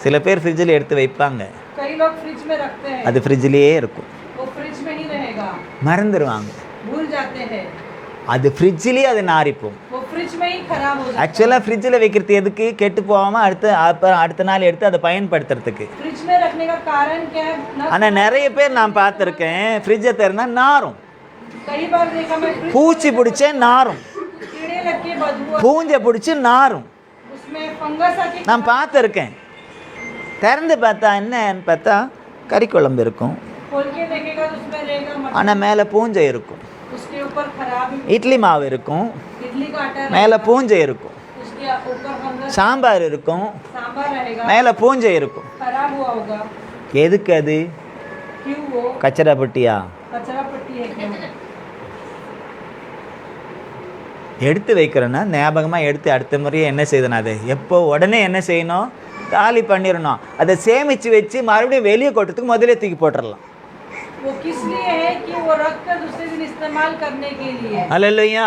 சில பேர் ஃப்ரிட்ஜில் எடுத்து வைப்பாங்க, कई लोग फ्रिज में रखते हैं, அது ஃப்ரிட்ஜிலேயே இருக்கும், वो फ्रिज में ही रहेगा, மறந்துடுவாங்க. भूल जाते हैं, அது ஃப்ரிட்ஜிலேயே அது நாரிப்போம். वो फ्रिज में ही खराब हो जाता है. ஆக்சுவலாக ஃப்ரிட்ஜில் வைக்கிறது எதுக்கு? கெட்டு போகாமல் அடுத்த நாள் எடுத்து அதை பயன்படுத்துறதுக்கு. फ्रिज में रखने का कारण क्या है? ஆனால் நிறைய பேர் நான் பார்த்துருக்கேன், ஃப்ரிட்ஜை திறந்தா நாரும், कई बार देखा मैं, फ्रिज பூச்சி பிடிச்சே நாரும், कीड़े लग के बदबू, பூஞ்சை பிடிச்சி நாரும். उसमें फंगस आके நான் பார்த்துருக்கேன். திறந்து பார்த்தா என்னன்னு பார்த்தா கறி குழம்பு இருக்கும், खोल के देखेगा तो उसमें रहेगा मटर, ஆனால் மேலே பூஞ்சை இருக்கும். उसके ऊपर खराब இட்லி மாவு இருக்கும், इडली का आटा மேலே रहेगा, பூஞ்சை இருக்கும். उसके ऊपर फंगस, சாம்பார் இருக்கும், सांभर रहेगा, மேலே பூஞ்சை இருக்கும். खराब हुआ होगा. எதுக்கு அது? क्यों? वो கச்சரா பட்டியா? कचरा पट्टी है क्यों? எடுத்து வைக்கிறேன்னா ஞாபகமாக எடுத்து அடுத்த முறையே என்ன செய்யணும், அது எப்போ உடனே என்ன செய்யணும், காலி பண்ணிடணும். அதை சேமித்து வச்சு மறுபடியும் வெளியே கொட்டுறதுக்கு முதலே தூக்கி போட்டுடலாம். वो किस लिए है कि वो रख कर दूसरे दिन इस्तेमाल करने के लिए. அல்லேலூயா,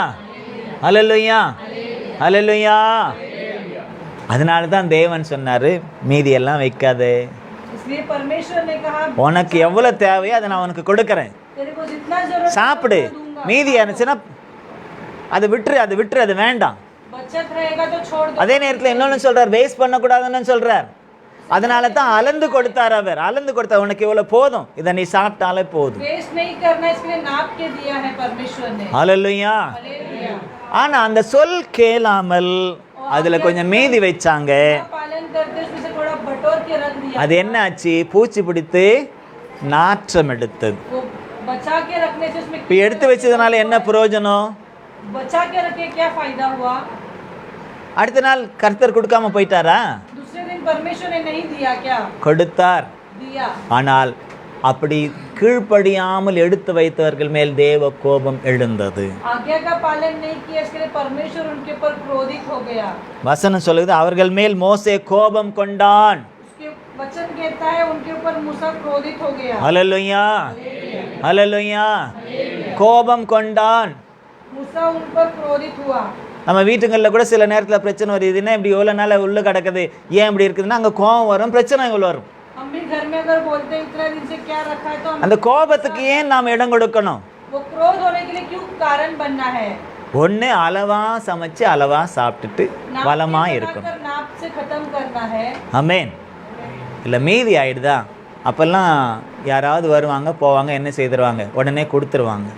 அல்லேலூயா, அல்லேலூயா. அதனால தான் தேவன் சொன்னார், மீதியெல்லாம் வைக்காதே, इसलिए परमेश्वर ने कहा, உனக்கு எவ்வளோ தேவையோ அதை நான் உனக்கு கொடுக்குறேன், तेरे को जितना जरूरत है சாப்பிடு. उतना दूंगा. மீதி இருந்துச்சுன்னா அது விட்டுரு, அது விட்டுரு, அது வேண்டாம். बचत रहेगा तो छोड़ दो. அதே நேரத்தில் இன்னொன்று சொல்கிறார், வேஸ்ட் பண்ணக்கூடாதுன்னு சொல்கிறார். அதனால தான் அளந்து கொடுத்தார். அவர் அளந்து கொடுத்தார், உனக்கு இவ்வளோ போதும், இதை நீ சாப்பிட்டாலே போதும். वेस्ट नहीं करना, इसके लिए नाप के दिया है परमेश्वर ने. அல்லேலூயா. हालेलुया. ஆனால் அந்த சொல் கேளாமல் அதில் கொஞ்சம் மீதி வச்சாங்க. पालन करते उसमें से थोड़ा बटोर के रख दिया. அது என்ன ஆச்சு? பூச்சி பிடித்து நாற்றம் எடுத்தது. वो बचा के रखने से उसमें இப்போ எடுத்து வச்சதுனால என்ன பிரயோஜனம்? बचा के रखे क्या फायदा हुआ? அடுத்த நாள் கர்த்தர் கொடுக்காம போயிட்டாரா? दूसरे दिन परमेश्वर ने नहीं दिया क्या? கொடுத்தார். दिया. ஆனால் அப்படி கீழ்ப்படியாமல் எடுத்து வைத்தவர்கள் மேல் தேவ கோபம் எழுந்தது. आज्ञा का पालन नहीं किया, इसके लिए परमेश्वर उनके ऊपर क्रोधित हो गया. வசனம் சொல்லுது, அவர்கள் மேல் மோசே கோபம் கொண்டான். उसके वचन कहता है उनके ऊपर मूसा क्रोधित हो गया. அல்லேலூயா, அல்லேலூயா. கோபம் கொண்டான். मूसा उन पर क्रोधित हुआ. நம்ம வீட்டுங்களில் கூட சில நேரத்தில் பிரச்சனை வருதுன்னா, இப்படி எவ்வளோ நாள் உள்ளே கிடக்குது, ஏன் இப்படி இருக்குதுன்னா அங்கே கோபம் வரும், பிரச்சனைகள் வரும். हम भी घर में अगर बोलते हैं इतना दिन से क्या रखा है, तो हम அந்த கோபத்துக்கு ஏன் நாம் இடம் கொடுக்கணும்? वो क्रोध होने के लिए क्यों कारण बनना है? ஒன்று அளவா சமைச்சு அளவா சாப்பிட்டுட்டு नाप வளமா के இருக்கணும். बनाकर नाप से खत्म करना है. ஆமென். இல்லை மீதி ஆயிடுதா, அப்போல்லாம் யாராவது வருவாங்க போவாங்க, என்ன செய்திருவாங்க, உடனே கொடுத்துருவாங்க.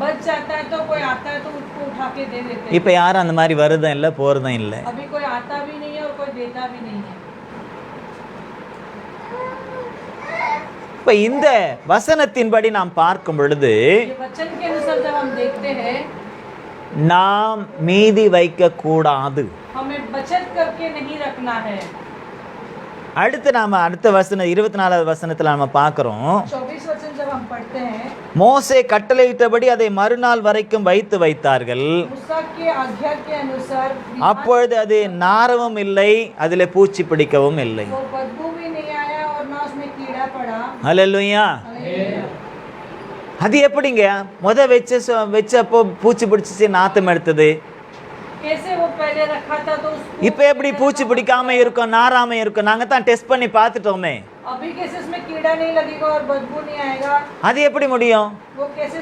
बच जाता है तो कोई आता है तो उसको उठा के दे देते हैं. இப்போ யாரும் அந்த மாதிரி வருதும் இல்லை போகிறதும் இல்லை. अभी कोई आता भी नहीं है और कोई देता भी नहीं है. இப்போ இந்த வசனத்தின்படி நாம் பார்க்கும் பொழுது ये वचन के अनुसार जब हम देखते हैं, நாம் மீதி வைக்க கூடாது. हमें बचत करके नहीं रखना है. அடுத்து நாம் அடுத்த வசனம் 24வது வசனத்தில் நம்ம பார்க்குறோம், 24 वचन जब हम पढ़ते हैं, மோசே கட்டளையிட்டபடி அதை மறுநாள் வரைக்கும் வைத்தார்கள். मूसा की आज्ञा के अनुसार அப்பொழுது அது நாரவும் இல்லை, அதில் பூச்சி பிடிக்கவும் இல்லை. वो बदबू भी नहीं आया और ना उसमें कीड़ा पड़ा. அல்லேலூயா. அது எப்படிங்க வச்சப்போ பூச்சி பிடிச்சிச்சு, நாத்தம் எடுத்தது. कैसे वो पहले रखा था तो उसको இப்போ எப்படி பூச்சி பிடிக்காம இருக்கும், நாராம இருக்கும்? நாங்கள் தான் டெஸ்ட் பண்ணி பார்த்துட்டோமே. अभी कैसे उसमें कीड़ा नहीं लगेगा और बदबू नहीं आएगा? அது எப்படி முடியும்? वो कैसे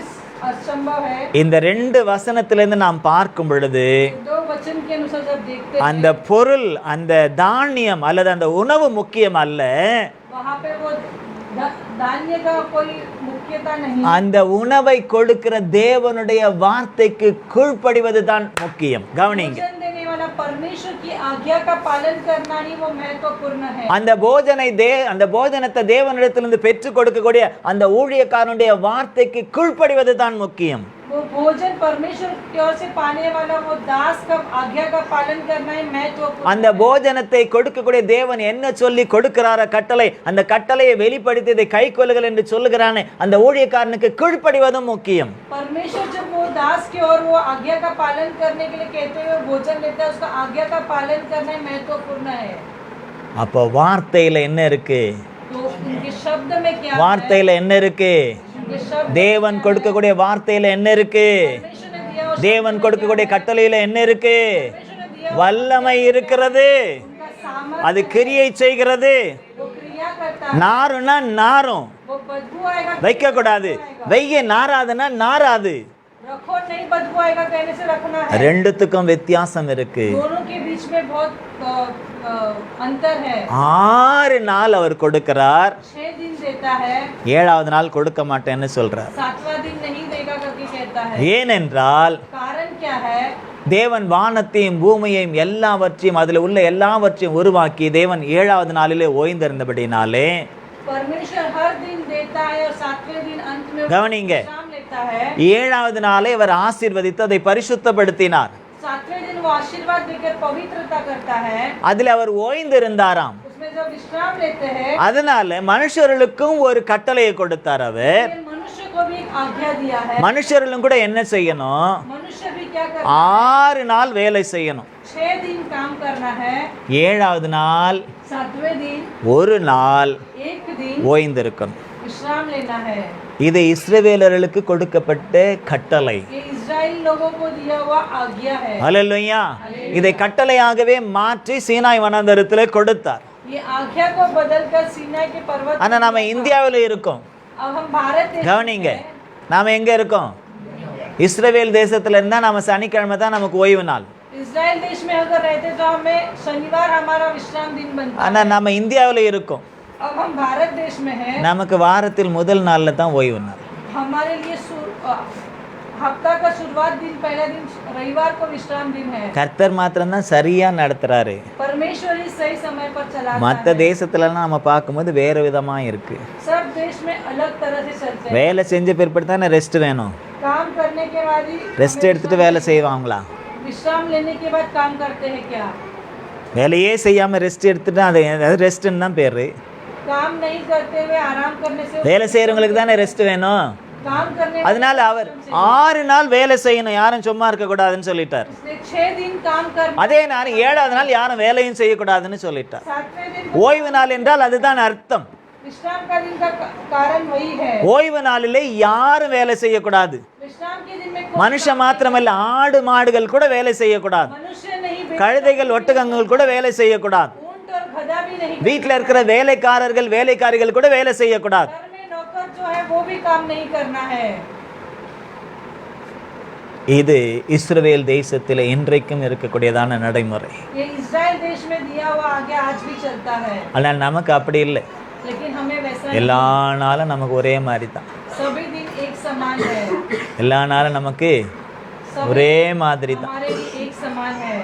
असंभव है? இந்த ரெண்டு வசனத்திலிருந்து நாம் பார்க்கும் பொழுது दो वचन के अनुसार जब देखते அந்த பொருள், அந்த தானியம் அல்லது அந்த உணவு முக்கியம் அல்ல, वहाँ पे वो धान्य का कोई मुख्यता नहीं. அந்த உணவை கொடுக்கிற தேவனுடைய வார்த்தைக்கு கீழ்ப்படிவது தான் முக்கியம். கவனிங்க, भोजन देने वाला परमेश्वर की आज्ञा का पालन करना ही वो महत्वपूर्ण है. அந்த போஜனத்தை தேவனிடத்திலிருந்து பெற்றுக் கொடுக்கக்கூடிய அந்த ஊழியக்காரனுடைய வார்த்தைக்கு கீழ்ப்படிவது தான் முக்கியம். वो भोजन परमेश्वर की ओर से पाने वाला वो दास का आज्ञा का पालन करना ही महत्वपूर्ण. அந்த போஜனத்தை கொடுக்கக்கூடிய தேவன் என்ன சொல்லி கொடுக்கிறார கட்டளை, அந்த கட்டளையை வெளிப்படுத்தி இதை கைக்கொள்ளுங்கள் என்று சொல்லுகிறானே, அந்த ஊழியக்காரனுக்கு கீழ்ப்படிவதும் முக்கியம். परमेश्वर जब वो दास की ओर वो आज्ञा का पालन करने के लिए कहते हुए भोजन लेता है, उसका आज्ञा का पालन करना ही महत्वपूर्ण है. அப்போ வார்த்தையில என்ன இருக்கு? तो उनके शब्द में क्या है? வார்த்தையில என்ன இருக்கு? उनके शब्द தேவன் கொடுக்கக்கூடிய வார்த்தையில என்ன இருக்கு? परमेश्वर ने दिया उस தேவன் கொடுக்கக்கூடிய கட்டளையில என்ன இருக்கு? परमेश्वर ने दिया வல்லமை இருக்கிறது, उनका सामर्थ्य அது கிரியை செய்கிறது. वो क्रिया करता है, நாருன்னா நாரும், वो बदबू आएगा வைக்க கூடாது. வைய நாராதுன்னா நாராது. रखो नहीं बदबू आएगा कहने से रखना है। ரெண்டுத்துக்கும் வித்தியாசம் இருக்கு. दोनों के बीच में बहुत अंतर है। 6 நாள் அவர் கொடுக்கிறார், 6 दिन देता है, 7வது நாள் கொடுக்க மாட்டேன்னு சொல்றார். 7वां दिन नहीं देगा करके कहता है। ஏனென்றால் कारण क्या है? தேவன் வானத்தையும் பூமியையும் எல்லாவற்றையும் அதில் உள்ள எல்லாவற்றையும் உருவாக்கி தேவன் 7வது நாளிலே ஓய்ந்திருந்தபடினாலே परमेश्वर हर दिन देता है और 7वें दिन अंत में கவனிங்க, विश्राम लेता है। 7வது நாளை அவர் ஆசீர்வதித்து அதை பரிசுத்தப்படுத்தினார். 7वें दिन वो आशीर्वाद देकर पवित्रता करता है, அதில் அவர் ஓய்ந்திருந்தாராம். उसमें जब विश्राम लेते हैं அதனால மனுஷர்களுக்கும் ஒரு கட்டளையை கொடுத்தார் அவர். फिर मनुष्य को भी एक आज्ञा दिया है। மனுஷர்களும் கூட என்ன செய்யணும்? मनुष्य भी क्या करना? 6 நாள் வேலை செய்யணும். 6 दिन काम करना है, 7வது நாள் 7वें दिन ஒரு நாள் एक दिन ஓய்ந்திருக்கணும். विश्राम लेना है। இது இஸ்ரவேலர்களுக்கு கொடுக்கப்பட்ட கட்டளை. ये इजराइल लोगों को दिया हुआ आज्ञा है। ஹல்லேலூயா. இதை கட்டளையாகவே மாற்றி சீனாய் வனாந்தரத்திலே கொடுத்தார். ये आज्ञा को बदलकर सीनाई के पर्वत ஆனா நாம இந்தியாவில் இருக்கோம். अब हम भारत देश में கவனிங்க, हैं। நாம எங்க இருக்கோம்? இஸ்ரவேல் தேசத்துல இருந்தா நம்ம சனிக்கிழமை தான் நமக்கு ஓய்வு நாள். इजराइल देश में अगर रहते तो हमें शनिवार हमारा विश्राम दिन बनता। ஆனா நம்ம இந்தியாவில் இருக்கோம். अब हम भारत देश में हैं, நமக்கு வாரத்தில் முதல் நாள்ல தான் ஓய்வு நாள். हमारे लिए हफ्ता का शुरुआत दिन पहला दिन रविवार को विश्राम दिन है। கர்த்தர் மாத்திரம் தான் சரியா நடத்துறாரு. परमेश्वर ही सही समय पर चलाता மற்ற है। தேசத்துலலாம் நம்ம பார்க்கும்போது வேற விதமா இருக்கு. सब देश में अलग तरह से चलते हैं। வேலை செஞ்ச பிற்பாடு தானே ரெஸ்ட் வேணும். काम करने के बाद ही ரெஸ்ட் எடுத்துட்டு வேலை செய்வாங்களா? विश्राम लेने के बाद काम करते हैं क्या? வேலையே செய்யாம ரெஸ்ட் எடுத்துட்டு அது ரெஸ்ட்னு தான் பேரு. काम नहीं करते हुए आराम करने से வேலை செய்யறவங்களுக்கு தானே ரெஸ்ட் வேணும். काम करने அதனால அவர் 6 நாள் வேலை செய்யணும், யாரும் சும்மா இருக்க கூடாதுன்னு சொல்லிட்டார். इसलिए 6 दिन काम कर, அதே நேரம் 7வது நாள் யாரும் வேலையும் செய்யக்கூடாதுன்னு சொல்லிட்டார். 7वें दिन ஓய்வு நாள் என்றால் அதுதான் அர்த்தம். विश्राम का दिन का कारण वही है। ஓய்வு நாளிலே யாரும் வேலை செய்யக்கூடாது. विश्राम के दिन में कोई மனுஷன் மாத்திரமல்ல, ஆடு மாடுகள் கூட வேலை செய்யக்கூடாது. मनुष्य नहीं, கழுதைகள் ஒட்டகங்கள் கூட வேலை செய்யக்கூடாது. ऊंट और गधा भी नहीं, வீட்டில் இருக்கிற வேலைக்காரர்கள் வேலைக்காரிகள் கூட வேலை செய்யக்கூடாது. घर में नौकर जो है वो भी काम नहीं करना है। இது இஸ்ரவேல் தேசத்தில் இன்றைக்கும் இருக்கக்கூடியதான நடைமுறை. ये इजराइल देश में दिया हुआ आगे आज भी चलता है, ஆனால் நமக்கு அப்படி இல்லை. लेकिन हमें वैसा नहीं। எல்லா நாளும் நமக்கு ஒரே மாதிரி தான். सभी दिन एक समान है, எல்லா நாளும் நமக்கு सभी ஒரே மாதிரி தான். हमारे लिए एक समान है।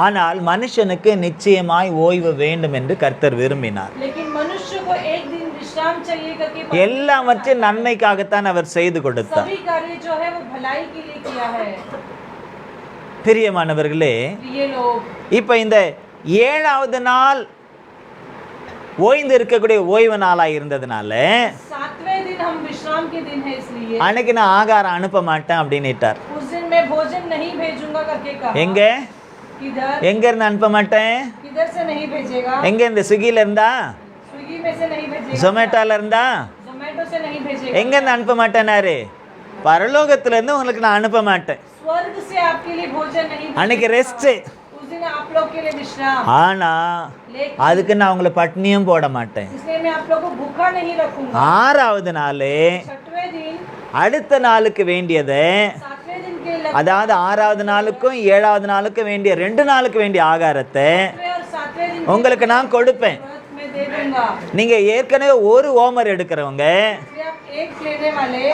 ஆனால் மனுஷனுக்கு நிச்சயமாய் ஓய்வு வேண்டும் என்று கர்த்தர் விரும்பினார். लेकिन मनुष्य को एक दिन विश्राम चाहिए करके எல்லாவற்றையும் நன்மைக்காகத்தான் அவர் செய்து கொடுத்தார். सभी कार्य जो है वो भलाई के लिए किया है। பிரியமானவர்களே, ये लोग இப்போ இந்த 7வது நாள் ஓய்ந்து இருக்கக்கூடிய ஓய்வு நாளாக இருந்ததுனால 7वें दिन हम विश्राम के दिन है, इसलिए அன்னைக்கு நான் ஆகாரம் அனுப்ப மாட்டேன் அப்படின்னுட்டார். उस दिन मैं भोजन नहीं भेजूंगा करके कहा। எங்க किधर எங்க இருந்து அனுப்ப மாட்டேன்? किधर से नहीं भेजेगा? எங்க இந்த ஸ்விக்கில இருந்தா, स्विगी में से नहीं भेजेगा, ஜொமேட்டோல இருந்தா, जोमेटो से नहीं भेजेगा। எங்க இருந்து அனுப்ப மாட்டேனாரு? பரலோகத்துல இருந்து உங்களுக்கு நான் அனுப்ப மாட்டேன். स्वर्ग से आपके लिए भोजन नहीं அன்னைக்கு भेजेगा। ரெஸ்ட். उस दिन आप लोग के लिए विश्राम, ஆனா लेकिन அதுக்கு நான் உங்களை பட்னியும் போட மாட்டேன். इसलिए मैं आप लोग को भूखा नहीं रखूंगा। 6வது நாள் 6वें दिन அடுத்த நாளுக்கு வேண்டியதை, 7वें दिन के लिए அதாவது 6வது நாளுக்கும் 7வது நாளுக்கும் வேண்டிய 2 நாளுக்கு வேண்டிய ஆகாரத்தை 6वें और 7वें दिन உங்களுக்கு நான் கொடுப்பேன். व्रत में दे दूंगा। நீங்க ஏற்கனவே ஒரு ஓமர் எடுக்கிறவங்க, इसलिए आप एक लेने वाले,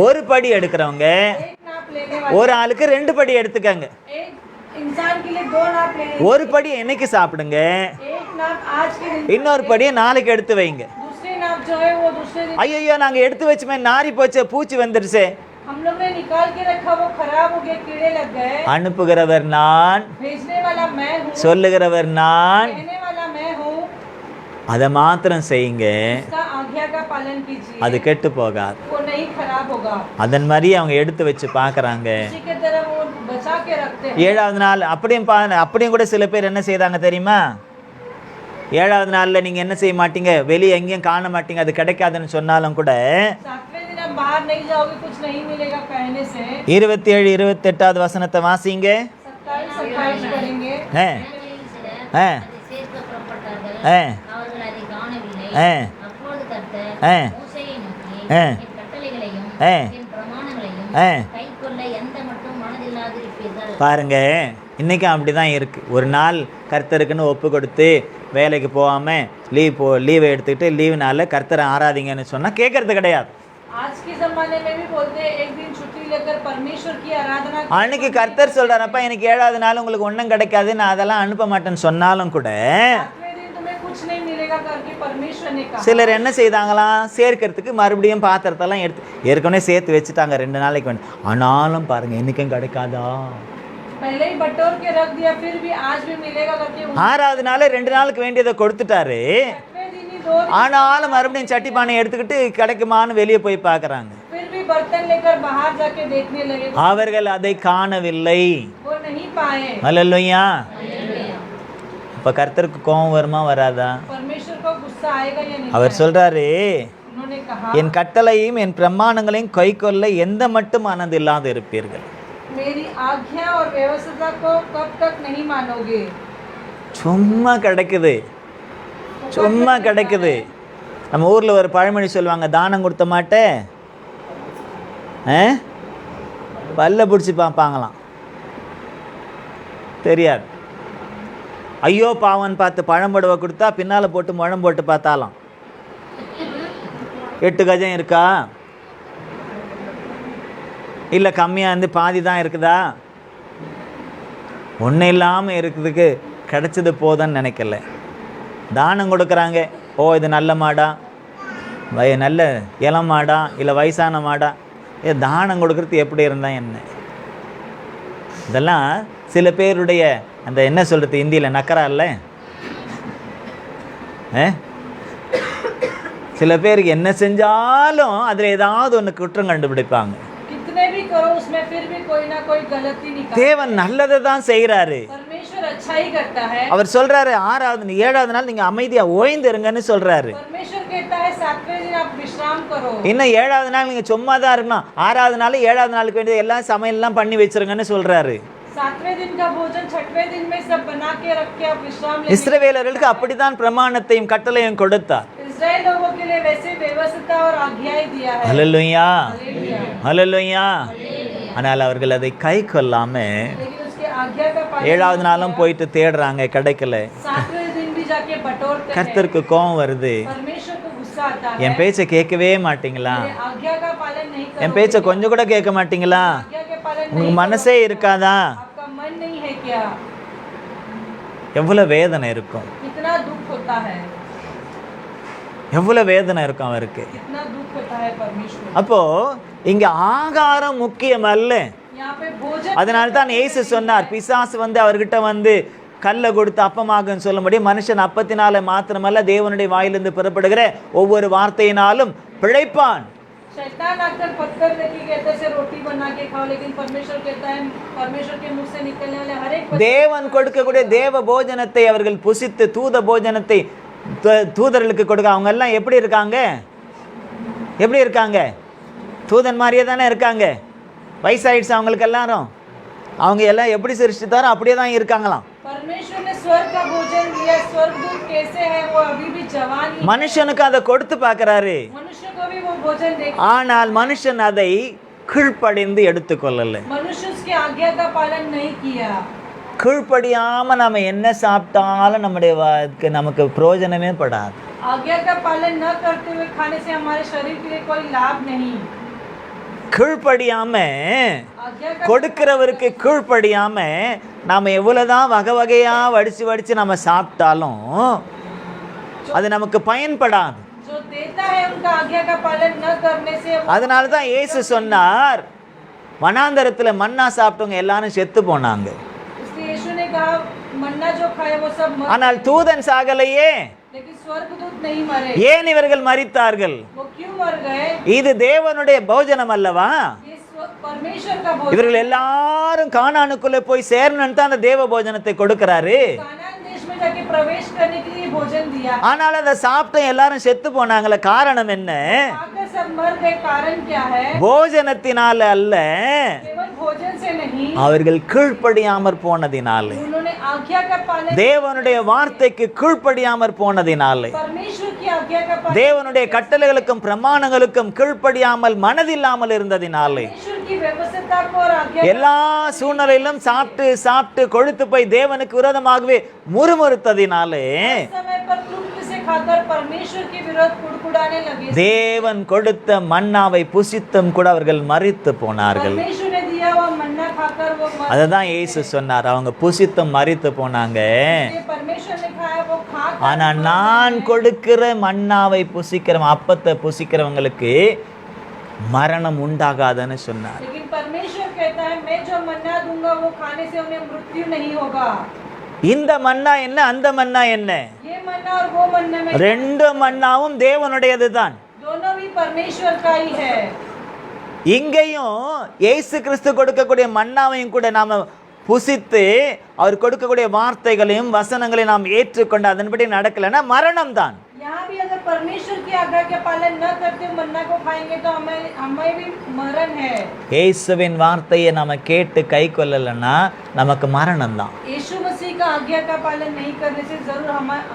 ஒரு படி எடுக்கிறவங்க, एक नाप लेने वाले, ஒரு ஆளுக்கு 2 படி எடுத்துக்கங்க. एक इंसान के लिए 2 नाप लेने, ஒரு படி என்னைக்கு சாப்பிடுங்க, एक नाप आज के दिन, இன்னொரு படியை நாளைக்கு எடுத்து வைங்க. दूसरे नाप जो है वो दूसरे दिन। ஐயோ நாங்க எடுத்து வச்சுமே நாரி போச்சே, பூச்சி வந்துருச்சே. हम लोग ने निकाल के रखा, वो खराब हो गया, कीड़े लग गए। அனுப்புகிறவர் நான், भेजने वाला मैं हूँ, சொல்லுகிறவர் நான். कहने वाला मैं हूँ, அதை மாத்திரம் செய்யுங்க, उसका आज्ञा का पालन कीजिए, அது கெட்டு போகாது. वो नहीं खराब होगा। அதன் மாதிரி அவங்க எடுத்து வச்சு பார்க்குறாங்க. उसी के तरह वो बचा के रखते हैं। 7வது நாள் அப்படியும் கூட சில பேர் என்ன செய்தாங்க தெரியுமா? 7வது நாளில் நீங்கள் என்ன செய்ய மாட்டீங்க, வெளியே எங்கேயும் காண மாட்டீங்க, அது கிடைக்காதுன்னு சொன்னாலும் கூட 7वें दिन आप में बाहर नहीं जाओगे कुछ नहीं मिलेगा कहने से 27 28 வசனத்தை வாசிங்க. 27 पढ़ेंगे. சிலர் ஆ. அதை சேர்க்க புறப்பட்டார்கள். ஆ. அவர்கள் அதை காணவில்லை. ஆ. அப்பொழுது கர்த்தர் ஆ. மோசேயை நோக்கி, ஆ. என் கட்டளைகளையும் ஆ. என் பிரமாணங்களையும் ஆ. கைக்கொள்ள எந்த மட்டும் மனதில்லாதிருப்பீர்கள். பாருங்க, இன்றைக்கும் அப்படி தான் இருக்குது. ஒரு நாள் கர்த்தருக்குன்னு ஒப்பு கொடுத்து வேலைக்கு போகாமல் லீவை எடுத்துக்கிட்டு லீவு நாளில் கர்த்தரை ஆராதிங்கன்னு சொன்னால் கேட்கறது கிடையாது. आज के जमाने में भी बोलते हैं एक दिन छुट्टी लेकर परमेश्वर की आराधना. அன்னைக்கு கர்த்தர் சொல்கிறாரப்பா எனக்கு 7வது நாள் உங்களுக்கு ஒன்றும் கிடைக்காது, நான் அதெல்லாம் அனுப்ப மாட்டேன்னு சொன்னாலும் கூட 7वें दिन तुम्हें कुछ नहीं मिलेगा करके परमेश्वर ने कहा. சிலர் என்ன செய்தாங்களாம், சேர்க்கறதுக்கு மறுபடியும் பாத்திரத்தெல்லாம் ஏற்கனவே சேர்த்து வச்சுட்டாங்க 2 நாளைக்கு வேணும். ஆனாலும் பாருங்கள் என்றைக்கும் கிடைக்காதா. पहले ही बटोर के रख दिया फिर भी आज भी मिलेगा करके. 6வது நாள் 2 நாளுக்கு வேண்டியதை கொடுத்துட்டாரு. 8वें दिन ही 2 दिन ஆனாலும் மறுபடியும் சட்டி பானை எடுத்துக்கிட்டு கிடைக்குமான்னு வெளியே போய் பார்க்குறாங்க. फिर भी बर्तन लेकर बाहर जाके देखने लगे. அவர்கள் அதை காணவில்லை. वो नहीं पाए. அல்லேலூயா. இப்போ கர்த்தருக்கு கோபம் வருமா வராதா? परमेश्वर को गुस्सा आएगा या नहीं? அவர் சொல்றாரு, उन्होंने कहा என் கட்டளையும் என் பிரமாணங்களையும் கைக்கொள்ள எந்த மட்டும் மனதில்லாது இருப்பீர்கள். मेरी आज्ञा और व्यवस्था को कब तक नहीं मानोगे. சும்மா கிடைக்குது, சும்மா கிடைக்குது. நம்ம ஊரில் ஒரு பழமொழி சொல்லுவாங்க, தானம் கொடுத்த மாட்டே பல்ல பிடிச்சி பார்ப்பாங்களாம். தெரியாது. ஐயோ பாவன் பார்த்து பழம்படுவை கொடுத்தா பின்னால் போட்டு முழம் போட்டு பார்த்தாலாம் 8 கஜம் இருக்கா இல்லை கம்மியாக இருந்து பாதி தான் இருக்குதா, ஒன்றும் இல்லாமல் இருக்கிறதுக்கு கிடைச்சது போதுன்னு நினைக்கல. தானம் கொடுக்குறாங்க, ஓ இது நல்ல மாடா, நல்ல இளம் மாடா இல்லை வயசான மாடா, தானம் கொடுக்கறது எப்படி இருந்தால் என்ன. இதெல்லாம் சில பேருடைய அந்த என்ன சொல்கிறது இந்தியில் நக்கரா இல்லை. சில பேருக்கு என்ன செஞ்சாலும் அதில் ஏதாவது ஒன்று குற்றம் கண்டுபிடிப்பாங்க. कितने भी करो उसमें फिर भी कोई ना कोई गलती निकाल. தேவன் நல்லதை தான் செய்கிறாரு. परमेश्वर अच्छा ही करता है. அவர் சொல்றாரு 7வது நாள் நீங்க அமைதியா ஓய்ந்திருங்கன்னு சொல்றாரு. परमेश्वर कहता है 7वें दिन आप विश्राम करो. இன்னும் 7வது நாள் நீங்க சும்மா தான் இருக்கணும். 6வது நாள் 7வது நாளுக்கு வேண்டிய எல்லா சமையல்லாம் பண்ணி வச்சிருங்கன்னு சொல்றாரு. 7वें दिन का भोजन 6वें दिन में सब बना के रख के आप विश्राम ले. இஸ்ரவேலர்களுக்கு அப்படித்தான் பிரமாணத்தையும் கட்டளையும் கொடுத்தார். इस्राएल लोगों के लिए वैसे व्यवस्था और आज्ञाएं दिया है. ஹல்லேலூயா, हालेलुया. ஹல்லேலூயா. ஆனால் அவர்கள் அதை கை கொள்ளாம लेकिन उसके आज्ञा का पालन 7வது நாளும் போயிட்டு தேடுறாங்க, கிடைக்கல. 7वें दिन भी जाके बटोरते हैं. கர்த்தருக்கு கோபம் வருது. परमेश्वर को गुस्सा आता है. என் பேச்சை கேட்கவே மாட்டீங்களா, मेरे आज्ञा का पालन नहीं करोगे. என் பேச்சை கொஞ்சம் கூட கேட்க மாட்டீங்களா, आज्ञा के पालन உங்க नहीं மனசே இருக்காதா. आपका मन नहीं है क्या. எவ்வளோ வேதனை இருக்கும், कितना दुख होता है, எவ்வளோ வேதனை இருக்கும் அவருக்கு. कितना दुख होता है परमेश्वर. அப்போ இங்க ஆகாரம் முக்கியம் அல்ல. यहाँ पे भोजन. அதனால தான் இயேசு சொன்னார், பிசாசு அவர்கிட்ட கல்லை கொடுத்து அப்பமாகன்னு சொல்லும்படி மனுஷன் அப்பத்தினால மாத்திரமல்ல தேவனுடைய வாயிலிருந்து புறப்படுகிற ஒவ்வொரு வார்த்தையினாலும் பிழைப்பான். शैतान आकर पत्थर लेके कहते से रोटी बना के खाओ, लेकिन परमेश्वर कहता है परमेश्वर के मुंह से निकलने वाले हर एक தேவன் கொடுக்கக்கூடிய தேவ போஜனத்தை அவர்கள் புசித்து தூத போஜனத்தை தூதர்களுக்கு கொடுக்க அவங்க எல்லாம் எப்படி இருக்காங்க, எப்படி இருக்காங்க, தூதன் மாதிரியே தானே இருக்காங்க. வயசாயிடுச்சு அவங்களுக்கு எல்லாரும், அவங்க எல்லாம் எப்படி சிருஷ்டித்தாரோ அப்படியே தான் இருக்காங்களாம். परमेश्वर ने स्वर्ग का भोजन दिया. स्वर्गदूत कैसे है, वो अभी भी जवान ही. மனுஷனுக்கு அதை கொடுத்து பார்க்கறாரு. मनुष्य को भी वो भोजन दे. ஆனால் மனுஷன் அதை கீழ்ப்படிந்து எடுத்துக்கொள்ளல. मनुष्य उसके आज्ञा का पालन नहीं किया. கீழ்ப்படியாம நம்ம என்ன சாப்பிட்டாலும் நமக்கு பிரயோஜனமே படாது. आज्ञा का पालन न करते हुए खाने से हमारे शरीर के लिए कोई लाभ नहीं. கீழ்ப்படியாம आज्ञा का கொடுக்கிறவருக்கு கீழ்ப்படியாம நாம எவ்வளவுதான் வகை வகையா வடிச்சு நம்ம சாப்பிட்டாலும் அது நமக்கு பயன்படாது. जो देता है उनका आज्ञा का पालन न करने से அதனால தான் இயேசு சொன்னார், வனாந்தரத்துல மன்னா சாப்பிட்டவங்க எல்லாரும் செத்து போனாங்க. इसलिए यीशु ने कहा मन्ना जो खाए वो सब मर. ஆனால் தூதன் சாகலையே, लेकिन स्वर्गदूत नहीं मरे. ஏன் இவர்கள் மரித்தார்கள்? वो क्यों मर गए. இது தேவனுடைய போஜனம் அல்லவா. ये परमेश्वर का भोजन. இவர்கள் எல்லாரும் கானானுக்குள்ள போய் சேரணும்னு தான் அந்த தேவ போஜனத்தை கொடுக்கிறாரு. कानान देश में जाके प्रवेश करने के लिए भोजन दिया. ஆனால் அதை சாப்பிட்டு எல்லாரும் செத்து போனாங்களே, காரணம் என்ன? आकर सब मर गए कारण क्या है? போஜனத்தினால அல்ல, केवल भोजन से नहीं, அவர்கள் கீழ்ப்படியாமற் போனதினாலே, उन्होंने आज्ञा का पालन, தேவனுடைய வார்த்தைக்கு கீழ்ப்படியாமற் போனதினாலே, परमेश्वर की आज्ञा का पालन, தேவனுடைய கட்டளைகளுக்கும் பிரமாணங்களுக்கும் கீழ்ப்படியாமல் மனதில்லாமல் இருந்ததினாலே, परमेश्वर की व्यवस्था को और आज्ञा எல்லா சூழ்நிலையிலும் சாப்பிட்டு சாப்பிட்டு கொழுத்து போய் தேவனுக்கு விரோதமாகவே முறுமுறுத்ததினாலே, समय पर तृप्ति से खाकर परमेश्वर के विरोध कुड़कुड़ाने लगे। தேவன் கொடுத்த மன்னாவை புசித்தும் கூட அவர்கள் மரித்து போனார்கள். परमेश्वर ने दिया हुआ मन्ना खाकर वो मर அததான் இயேசு சொன்னார், அவங்க புசித்தும் மரித்து போனாங்க, गए। परमेश्वर ने खाया वो खा ஆனா நான் கொடுக்கிற மன்னாவை புசிக்கிறவன், அப்பத்தை புசிக்கிறவங்களுக்கு மரணம் உண்டாகாதுன்னு சொன்னார். लेकिन परमेश्वर कहता है मैं जो मन्ना दूंगा वो खाने से उन्हें मृत्यु नहीं होगा। இந்த மன்னா என்ன, அந்த மன்னா என்ன? ये मन्ना और वो मन्ना में ரெண்டு மன்னாவும் தேவனுடையது தான். दोनों भी परमेश्वर का ही है। இங்கேயும் இயேசு கிறிஸ்து கொடுக்கக்கூடிய மன்னாவையும் கூட நாம புசித்து அவர் கொடுக்கக்கூடிய வார்த்தைகளையும் வசனங்களையும் நாம் ஏற்றுக்கொண்டு அதன்படி நடக்கலைன்னா மரணம் தான். यहाँ भी अगर परमेश्वर की आज्ञा के पालन न करते मन्ना को खाएंगे तो हमें भी मरण है। இயேசுவின் வார்த்தையை நாம கேட்டு கை கொள்ளலைன்னா நமக்கு மரணம் தான். यीशु मसीह का आज्ञा का पालन नहीं करने से जरूर